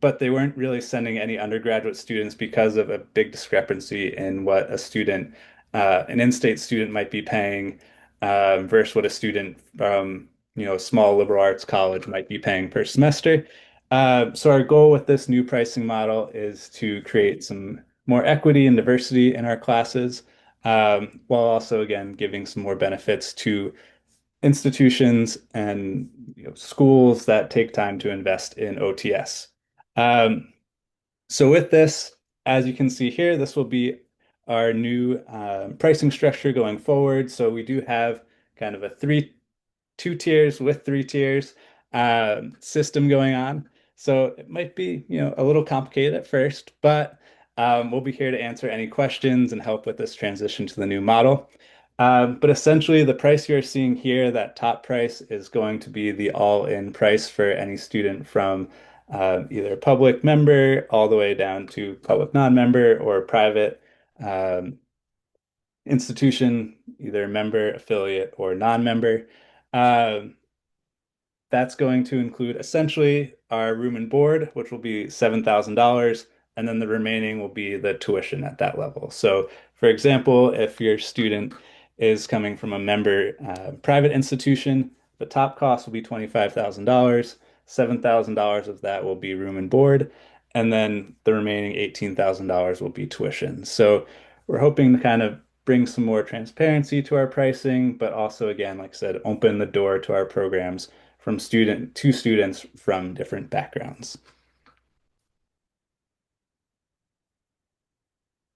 but they weren't really sending any undergraduate students because of a big discrepancy in what an in-state student might be paying versus what a student from, a small liberal arts college might be paying per semester. So our goal with this new pricing model is to create some more equity and diversity in our classes, while also, again, giving some more benefits to institutions and schools that take time to invest in OTS. Um, so with this, as you can see here, this will be our new pricing structure going forward. So we do have kind of a two tiers with 3 tiers system going on. So it might be, a little complicated at first, but we'll be here to answer any questions and help with this transition to the new model. But essentially, the price you're seeing here, that top price, is going to be the all-in price for any student from either public member all the way down to public non-member or private institution, either member, affiliate, or non-member. Um, that's going to include essentially our room and board, which will be $7,000, and then the remaining will be the tuition at that level. So, for example, if your student is coming from a member private institution, the top cost will be $25,000. $7,000 of that will be room and board, and then the remaining $18,000 will be tuition. So we're hoping to kind of bring some more transparency to our pricing, but also, again, like I said, open the door to our programs from students from different backgrounds.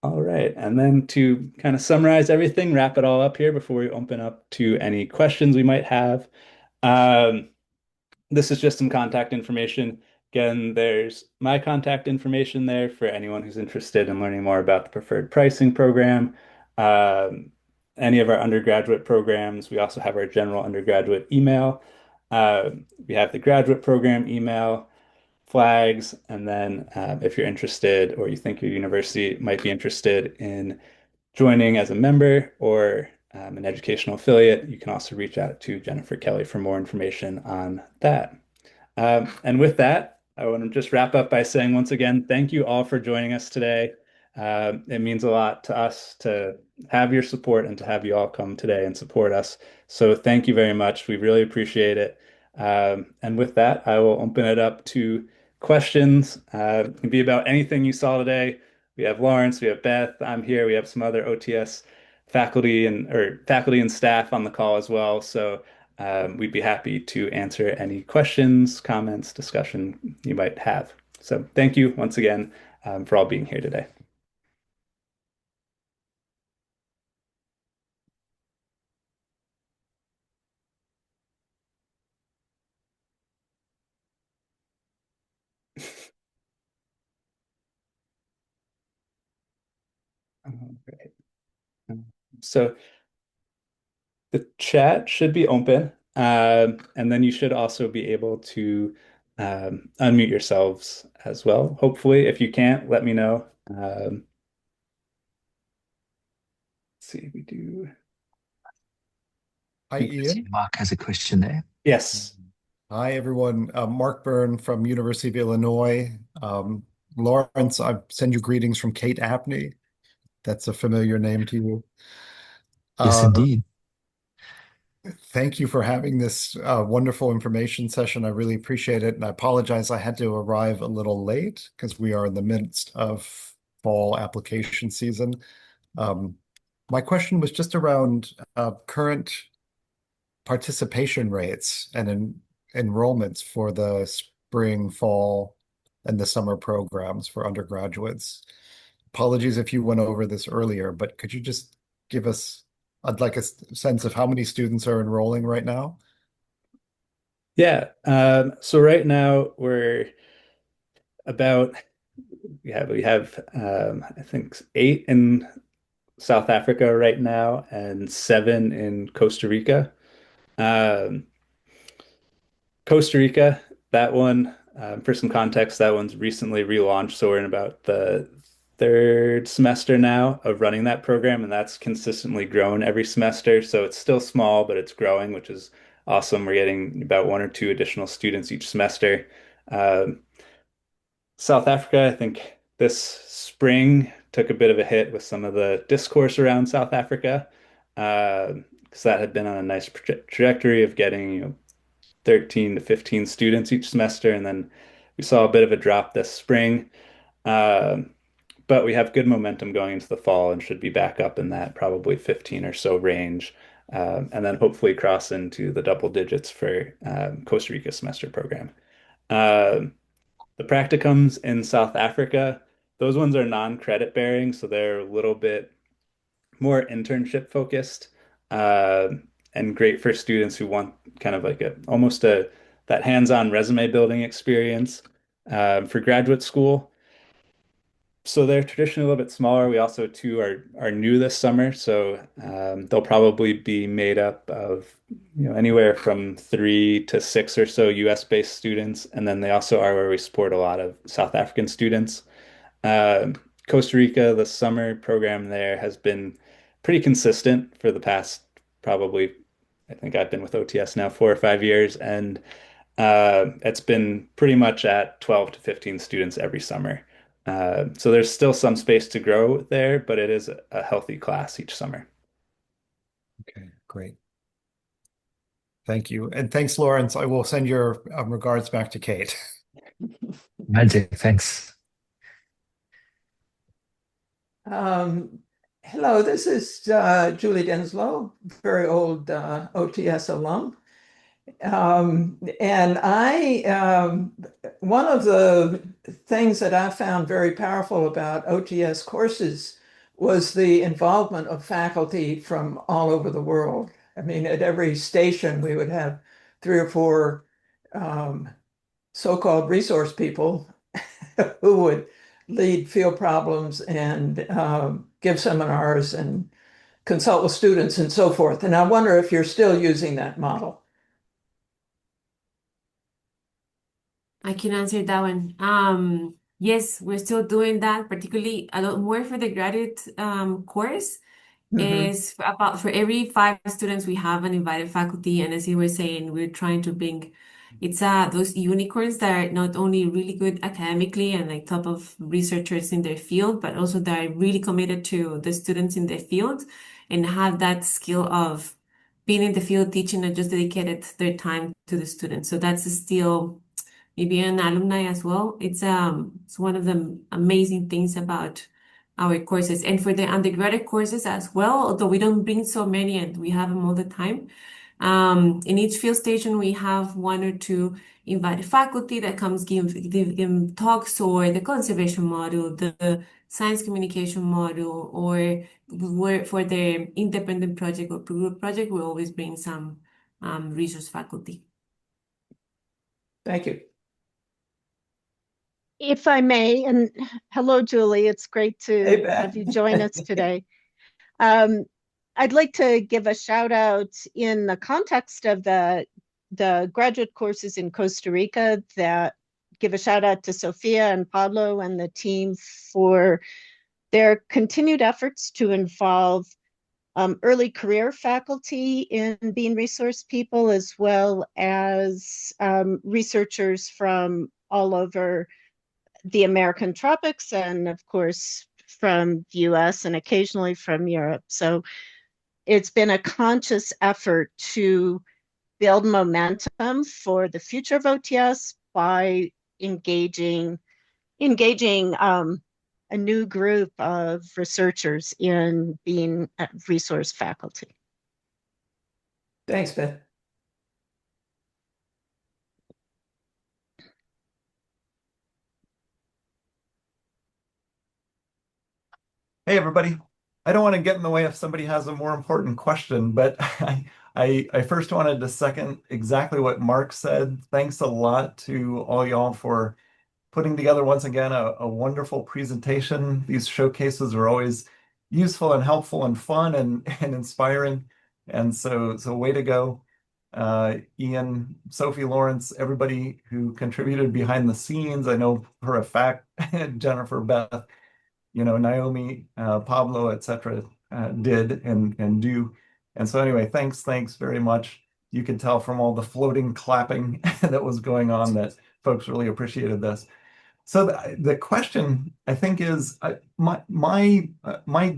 All right, and then to kind of summarize everything, wrap it all up here before we open up to any questions we might have. This is just some contact information. Again, there's my contact information there for anyone who's interested in learning more about the preferred pricing program, any of our undergraduate programs. We also have our general undergraduate email. We have the graduate program email, flags, and then if you're interested or you think your university might be interested in joining as a member or an educational affiliate, you can also reach out to Jennifer Kelly for more information on that. And with that, I want to just wrap up by saying once again, thank you all for joining us today. It means a lot to us to have your support and to have you all come today and support us. So thank you very much. We really appreciate it. And with that, I will open it up to questions. It can be about anything you saw today. We have Lawrence, we have Beth, I'm here, we have some other OTS faculty and staff on the call as well. So we'd be happy to answer any questions, comments, discussion you might have. So thank you once again for all being here today. Right. So the chat should be open, and then you should also be able to unmute yourselves as well. Hopefully, if you can't, let me know. Let's see, we do. Hi, Ian. Mark has a question there. Yes. Hi, everyone. Mark Byrne from University of Illinois. Lawrence, I send you greetings from Kate Abney. That's a familiar name to you. Yes, indeed. Thank you for having this wonderful information session. I really appreciate it. And I apologize, I had to arrive a little late because we are in the midst of fall application season. My question was just around current participation rates and enrollments for the spring, fall, and the summer programs for undergraduates. Apologies if you went over this earlier, but could you just give us, I'd like a sense of how many students are enrolling right now? Yeah. So right now we're about we have I think 8 in South Africa right now and 7 in Costa Rica. Um, Costa Rica, that one, for some context, that one's recently relaunched, so we're in about the third semester now of running that program, and that's consistently grown every semester. So it's still small, but it's growing, which is awesome. We're getting about 1 or 2 additional students each semester. Um, South Africa, I think this spring took a bit of a hit with some of the discourse around South Africa, because that had been on a nice trajectory of getting, 13 to 15 students each semester, and then we saw a bit of a drop this spring. Um, but we have good momentum going into the fall and should be back up in that probably 15 or so range, and then hopefully cross into the double digits for Costa Rica semester program. Um, the practicums in South Africa, those ones are non-credit bearing, so they're a little bit more internship focused, uh, and great for students who want kind of like almost that hands-on resume building experience for graduate school. So they're traditionally a little bit smaller. We also too are new this summer, so they'll probably be made up of anywhere from 3 to 6 or so US based students, and then they also are where we support a lot of South African students. Uh, Costa Rica, the summer program there has been pretty consistent for the past probably, I think I've been with OTS now 4 or 5 years, and it's been pretty much at 12 to 15 students every summer. So there's still some space to grow there, but it is a healthy class each summer. Okay, great. Thank you. And thanks, Lawrence. I will send your regards back to Kate. Magic, thanks. Hello, this is Julie Denslow, very old OTS alum. And one of the things that I found very powerful about OTS courses was the involvement of faculty from all over the world. I mean, at every station, we would have 3 or 4 so-called resource people who would lead field problems and give seminars and consult with students and so forth. And I wonder if you're still using that model. I can answer that one. Yes, we're still doing that, particularly a lot more for the graduate course. Is about for every 5 students we have an invited faculty, and as you were saying, we're trying to bring those unicorns that are not only really good academically and like top of researchers in their field, but also that are really committed to the students in their field and have that skill of being in the field teaching and just dedicated their time to the students. So that's still maybe an alumni as well. It's one of the amazing things about our courses, and for the undergraduate courses as well, although we don't bring so many and we have them all the time, In each field station, we have one or two invited faculty that comes give talks, or the conservation module, the science communication module, or for the independent project or group project, we always bring some resource faculty. Thank you. If I may, and hello, Julie, it's great to Hey, have Beth. you join us today. I'd like to give a shout out in the context of the graduate courses in Costa Rica, that give a shout out to Sophia and Pablo and the team for their continued efforts to involve early career faculty in being resource people, as well as researchers from all over the American tropics, and of course from the US and occasionally from Europe. So it's been a conscious effort to build momentum for the future of OTS by engaging a new group of researchers in being resource faculty. Thanks, Beth. Hey, everybody. I don't want to get in the way if somebody has a more important question, but I first wanted to second exactly what Mark said. Thanks a lot to all y'all for putting together once again a wonderful presentation. These showcases are always useful and helpful and fun and inspiring. And so way to go. Ian, Sophie, Lawrence, everybody who contributed behind the scenes. I know for a fact, Jennifer, Beth, Naomi, Pablo, etc., did and do. And so anyway, thanks very much. You could tell from all the floating clapping that was going on that folks really appreciated this. So the question, I think, is my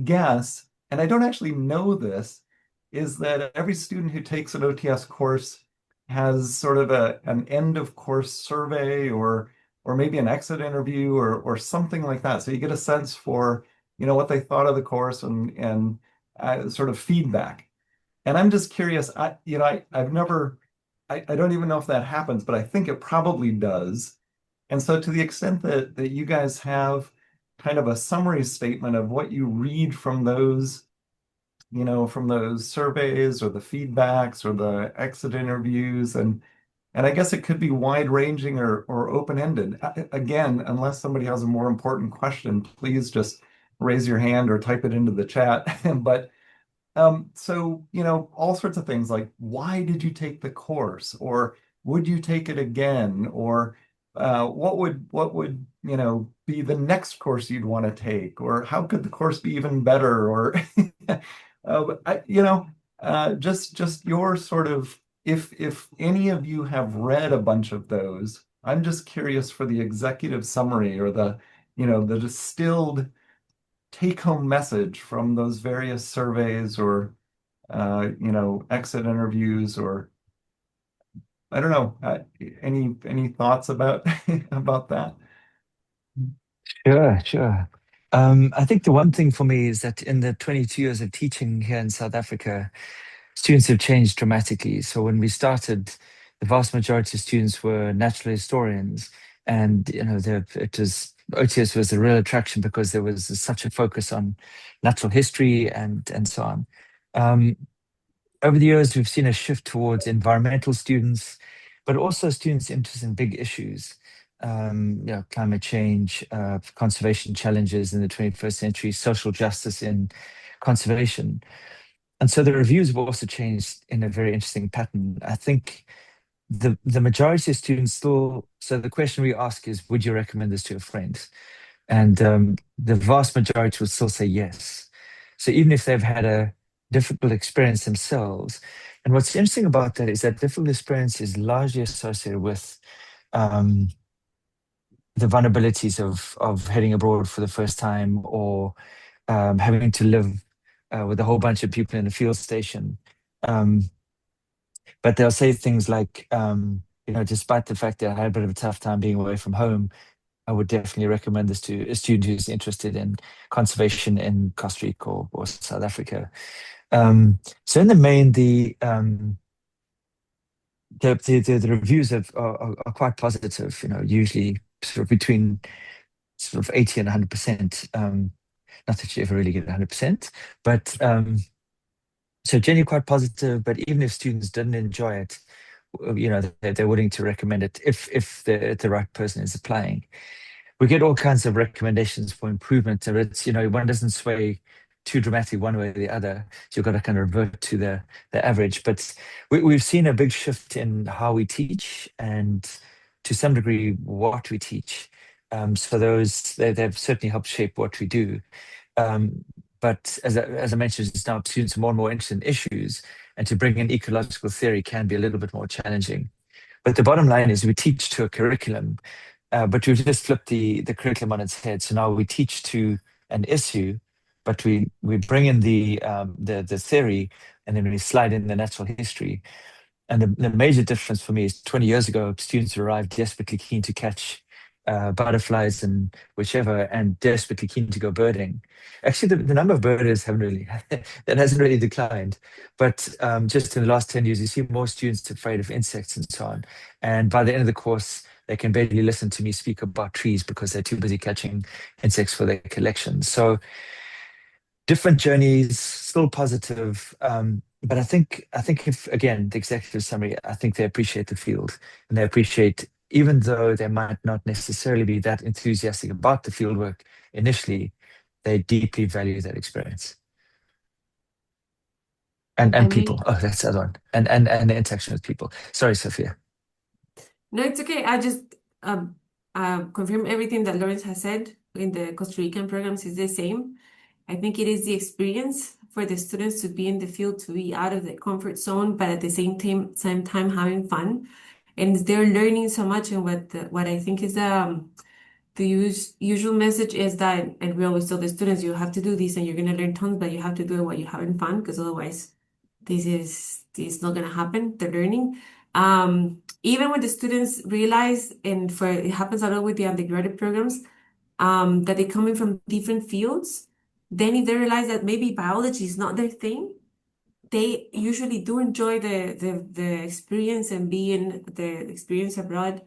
guess, and I don't actually know this, is that every student who takes an OTS course has sort of an end of course survey or maybe an exit interview or something like that. So you get a sense for, what they thought of the course and sort of feedback. And I'm just curious, I don't even know if that happens, but I think it probably does. And so to the extent that you guys have kind of a summary statement of what you read from those, from those surveys or the feedbacks or the exit interviews, and I guess it could be wide-ranging or open-ended. Again, unless somebody has a more important question, please just raise your hand or type it into the chat. But so, all sorts of things like, why did you take the course? Or would you take it again? Or what would be the next course you'd want to take? Or how could the course be even better? Or just your sort of, if any of you have read a bunch of those, I'm just curious for the executive summary or the distilled take-home message from those various surveys or exit interviews, or I don't know, any thoughts about about that? Sure. I think the one thing for me is that in the 22 years of teaching here in South Africa, students have changed dramatically. So when we started, the vast majority of students were natural historians, and OTS was a real attraction because there was such a focus on natural history and so on. Over the years, we've seen a shift towards environmental students, but also students interested in big issues. Climate change, conservation challenges in the 21st century, social justice in conservation. And so the reviews have also changed in a very interesting pattern. I think the majority of students still, so the question we ask is, would you recommend this to a friend? And the vast majority would still say yes. So even if they've had a difficult experience themselves, and what's interesting about that is that difficult experience is largely associated with the vulnerabilities of heading abroad for the first time, or having to live with a whole bunch of people in a field station. But they'll say things like, despite the fact that I had a bit of a tough time being away from home, I would definitely recommend this to a student who's interested in conservation in Costa Rica or South Africa. So in the main, the reviews are quite positive, usually sort of between sort of 80 and 100%. Not that you ever really get 100%, but so generally quite positive. But even if students didn't enjoy it, they're willing to recommend it if the right person is applying. We get all kinds of recommendations for improvement, and one doesn't sway too dramatically one way or the other. So you've got to kind of revert to the average. But we've seen a big shift in how we teach and to some degree what we teach. So they've certainly helped shape what we do. But as I mentioned just now, students are more and more interested in issues, and to bring in ecological theory can be a little bit more challenging. But the bottom line is we teach to a curriculum, but we've just flipped the curriculum on its head. So now we teach to an issue, but we bring in the theory, and then we slide in the natural history. And the major difference for me is 20 years ago, students arrived desperately keen to catch butterflies and whichever, and desperately keen to go birding. Actually, the number of birders haven't really, that hasn't really declined. But just in the last 10 years, you see more students afraid of insects and so on. And by the end of the course, they can barely listen to me speak about trees because they're too busy catching insects for their collections. So different journeys, still positive. But I think if again the executive summary, I think they appreciate the field, and they appreciate, even though they might not necessarily be that enthusiastic about the field work initially, they deeply value that experience. And I people. mean, Oh, that's the other one. And the interaction with people. Sorry, Sophia. no, it's okay. I just confirm everything that Lawrence has said. In the Costa Rican programs is the same. I think it is the experience for the students to be in the field, to be out of the comfort zone, but at the same time having fun. And they're learning so much. And what I think is the usual message is that, and we always tell the students, you have to do this and you're going to learn tons, but you have to do it while you're having fun, because otherwise this is not going to happen, the learning. Even when the students realize, and for it happens a lot with the undergraduate programs, that they're coming from different fields, then if they realize that maybe biology is not their thing, they usually do enjoy the experience and being the experience abroad,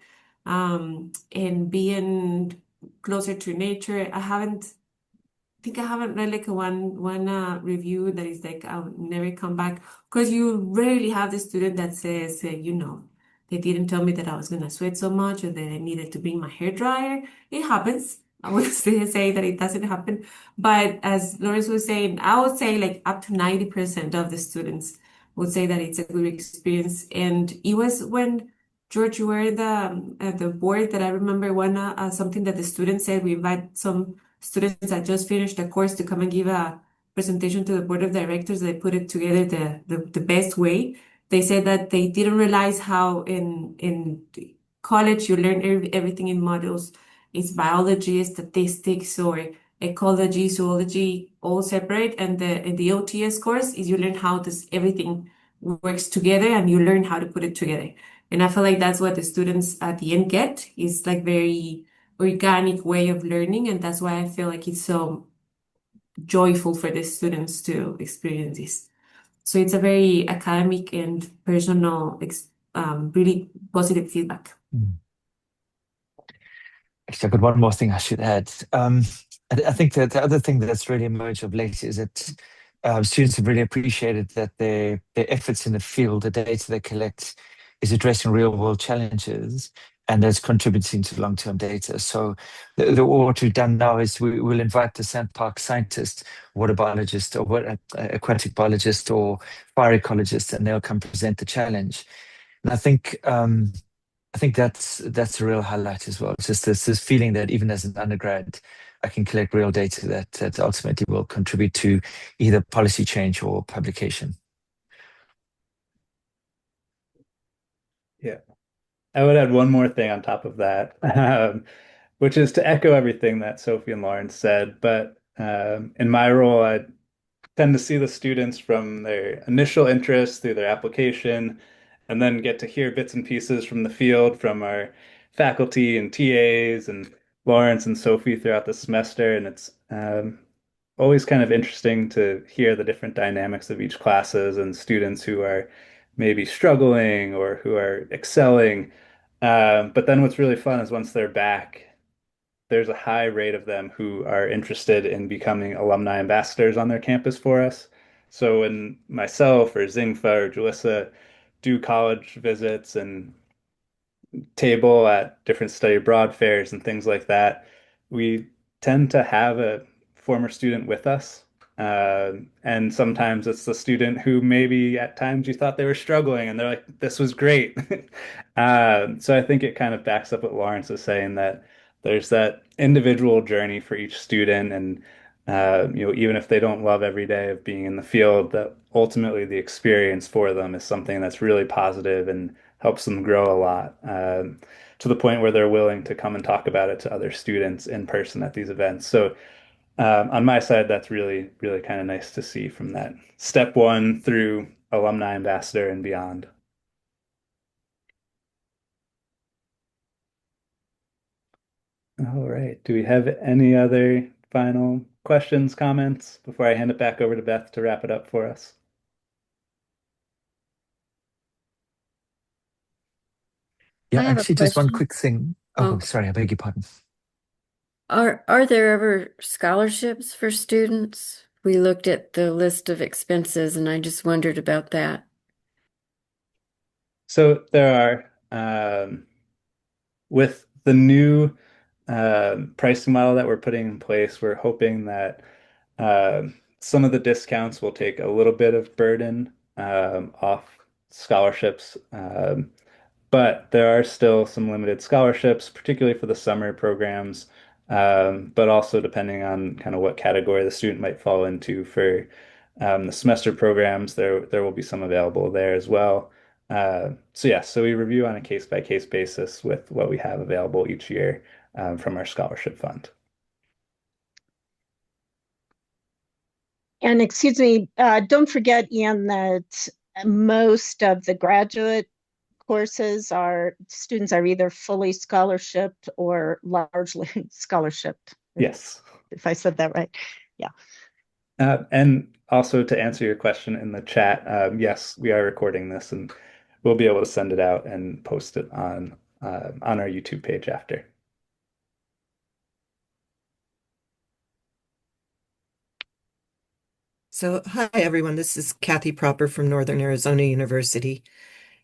and being closer to nature. I haven't read like a one review that is like, I'll never come back, because you rarely have the student that says, they didn't tell me that I was gonna sweat so much, or that I needed to bring my hair dryer. It happens. I would still say that it doesn't happen, but as Lawrence was saying, I would say like up to 90% of the students would say that it's a good experience. And it was when George, you were the board, that I remember something that the students said. We invite some students that just finished the course to come and give a presentation to the board of directors. They put it together the best way. They said that they didn't realize how in college you learn everything in modules. It's biology, statistics, or ecology, zoology, all separate. And the OTS course is you learn how this everything works together, and you learn how to put it together. And I feel like that's what the students at the end get, is like very organic way of learning. And that's why I feel like it's so joyful for the students to experience this. So it's a very academic and personal, really positive feedback. Actually, I've got one more thing I should add. I think that the other thing that's really emerged of late is that students have really appreciated that their efforts in the field, the data they collect, is addressing real world challenges, and that's contributing to long-term data. So what we've done now is we will invite the sandpark scientist, water biologist, or aquatic biologist, or fire ecologist, and they'll come present the challenge. And I think that's a real highlight as well. It's just this feeling that even as an undergrad, I can collect real data that ultimately will contribute to either policy change or publication. Yeah. I would add one more thing on top of that, which is to echo everything that Sophie and Lauren said. But in my role, I tend to see the students from their initial interest through their application, and then get to hear bits and pieces from the field from our faculty and TAs and Lawrence and Sophie throughout the semester. And it's always kind of interesting to hear the different dynamics of each classes and students who are maybe struggling or who are excelling. But then what's really fun is once they're back, there's a high rate of them who are interested in becoming alumni ambassadors on their campus for us. So when myself or Zingfa or Julissa do college visits and table at different study abroad fairs and things like that, we tend to have a former student with us. And sometimes it's the student who maybe at times you thought they were struggling and they're like, this was great. So I think it kind of backs up what Lawrence is saying, that there's that individual journey for each student. And, even if they don't love every day of being in the field, that ultimately the experience for them is something that's really positive and helps them grow a lot, to the point where they're willing to come and talk about it to other students in person at these events. So on my side, that's really, really kind of nice to see from that step one through alumni ambassador and beyond. All right. Do we have any other final questions, comments before I hand it back over to Beth to wrap it up for us? Yeah, I have a actually, just one question. quick thing. Oh, sorry, I beg your pardon. Are there ever scholarships for students? We looked at the list of expenses and I just wondered about that. So there are, with the new pricing model that we're putting in place, we're hoping that some of the discounts will take a little bit of burden off scholarships. But there are still some limited scholarships, particularly for the summer programs, but also depending on kind of what category the student might fall into for the semester programs, there will be some available there as well. So yeah, so we review on a case by case basis with what we have available each year from our scholarship fund. And excuse me, don't forget, Ian, that most of the graduate courses students are either fully scholarshiped or largely scholarshiped. Yes. If I said that right. Yeah. And also to answer your question in the chat, yes, we are recording this and we'll be able to send it out and post it on our YouTube page after. So, hi everyone, this is Kathy Proper from Northern Arizona University.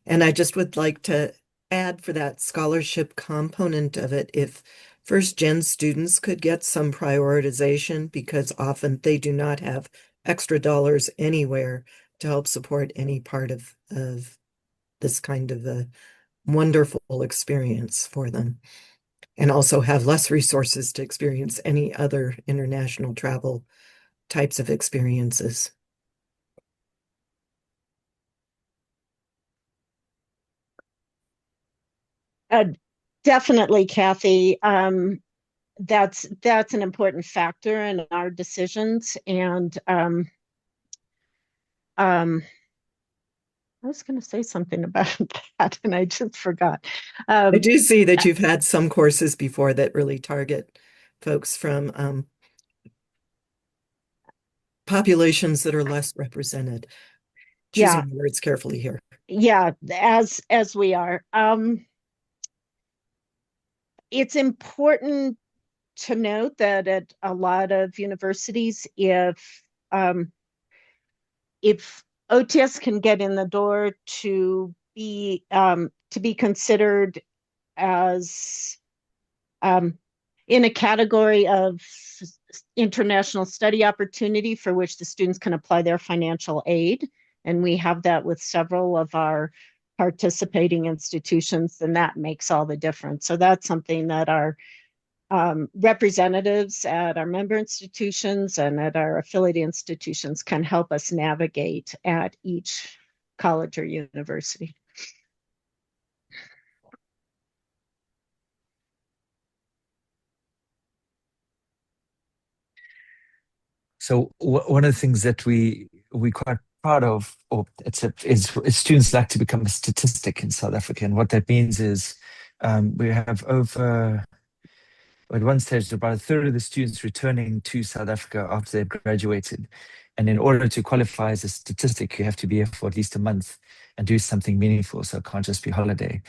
And I just would like to add for that scholarship component of it, if first gen students could get some prioritization, because often they do not have extra dollars anywhere to help support any part of this kind of a wonderful experience for them. And also have less resources to experience any other international travel types of experiences. Definitely, Kathy. That's an important factor in our decisions. And I was going to say something about that, and I just forgot. I do see that you've had some courses before that really target folks from populations that are less represented. Choosing the words carefully here. Yeah, as we are. It's important to note that at a lot of universities, if OTS can get in the door to be considered as in a category of international study opportunity for which the students can apply their financial aid, and we have that with several of our participating institutions, then that makes all the difference. So that's something that our representatives at our member institutions and at our affiliate institutions can help us navigate at each college or university. So one of the things that we quite proud of, or is students like to become a statistic in South Africa, and what that means is we have over, at one stage, about a third of the students returning to South Africa after they've graduated. And in order to qualify as a statistic, you have to be here for at least a month and do something meaningful. So it can't just be holiday.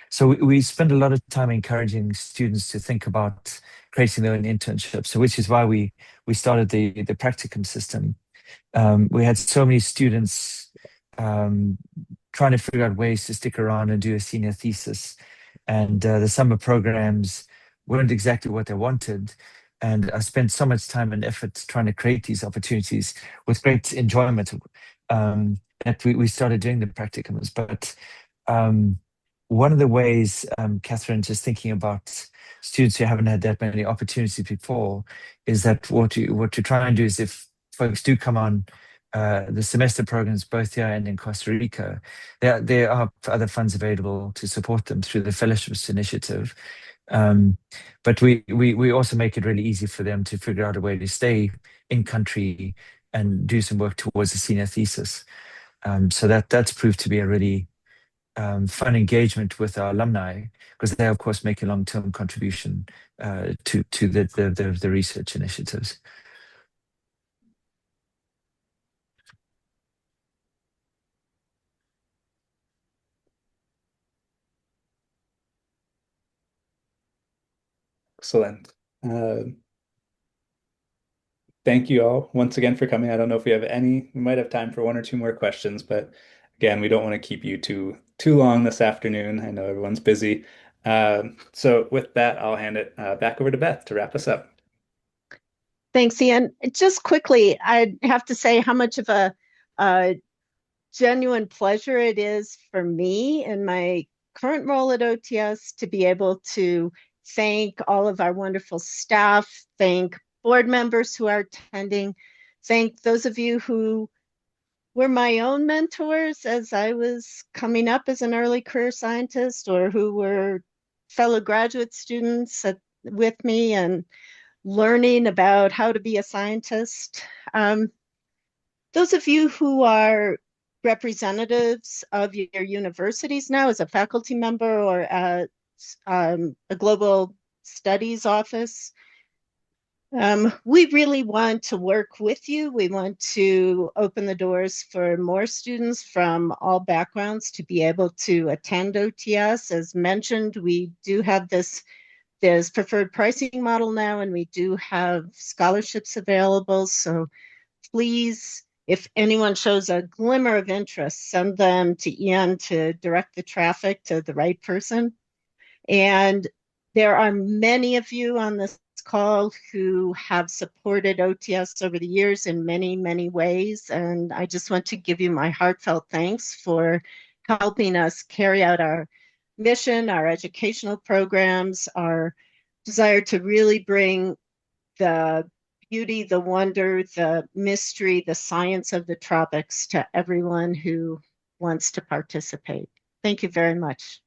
So we spend a lot of time encouraging students to think about creating their own internships. So which is why we started the practicum system. We had so many students trying to figure out ways to stick around and do a senior thesis. And the summer programs weren't exactly what they wanted. And I spent so much time and effort trying to create these opportunities with great enjoyment that we started doing the practicums. But one of the ways, Catherine, just thinking about students who haven't had that many opportunities before, is that what you try and do is if folks do come on the semester programs both here and in Costa Rica, there are other funds available to support them through the fellowships initiative. But we also make it really easy for them to figure out a way to stay in country and do some work towards a senior thesis. So that's proved to be a really fun engagement with our alumni, because they of course make a long-term contribution to the research initiatives. Excellent. Thank you all once again for coming. I don't know if we have we might have time for one or two more questions, but again, we don't want to keep you too long this afternoon. I know everyone's busy. So with that, I'll hand it back over to Beth to wrap us up. Thanks, Ian. Just quickly, I have to say how much of a genuine pleasure it is for me in my current role at OTS to be able to thank all of our wonderful staff, thank board members who are attending, thank those of you who were my own mentors as I was coming up as an early career scientist, or who were fellow graduate students with me and learning about how to be a scientist. Those of you who are representatives of your universities now as a faculty member or at a global studies office, we really want to work with you. We want to open the doors for more students from all backgrounds to be able to attend OTS. As mentioned, we do have this preferred pricing model now, and we do have scholarships available. So please, if anyone shows a glimmer of interest, send them to Ian to direct the traffic to the right person. And there are many of you on this call who have supported OTS over the years in many, many ways. And I just want to give you my heartfelt thanks for helping us carry out our mission, our educational programs, our desire to really bring the beauty, the wonder, the mystery, the science of the tropics to everyone who wants to participate. Thank you very much.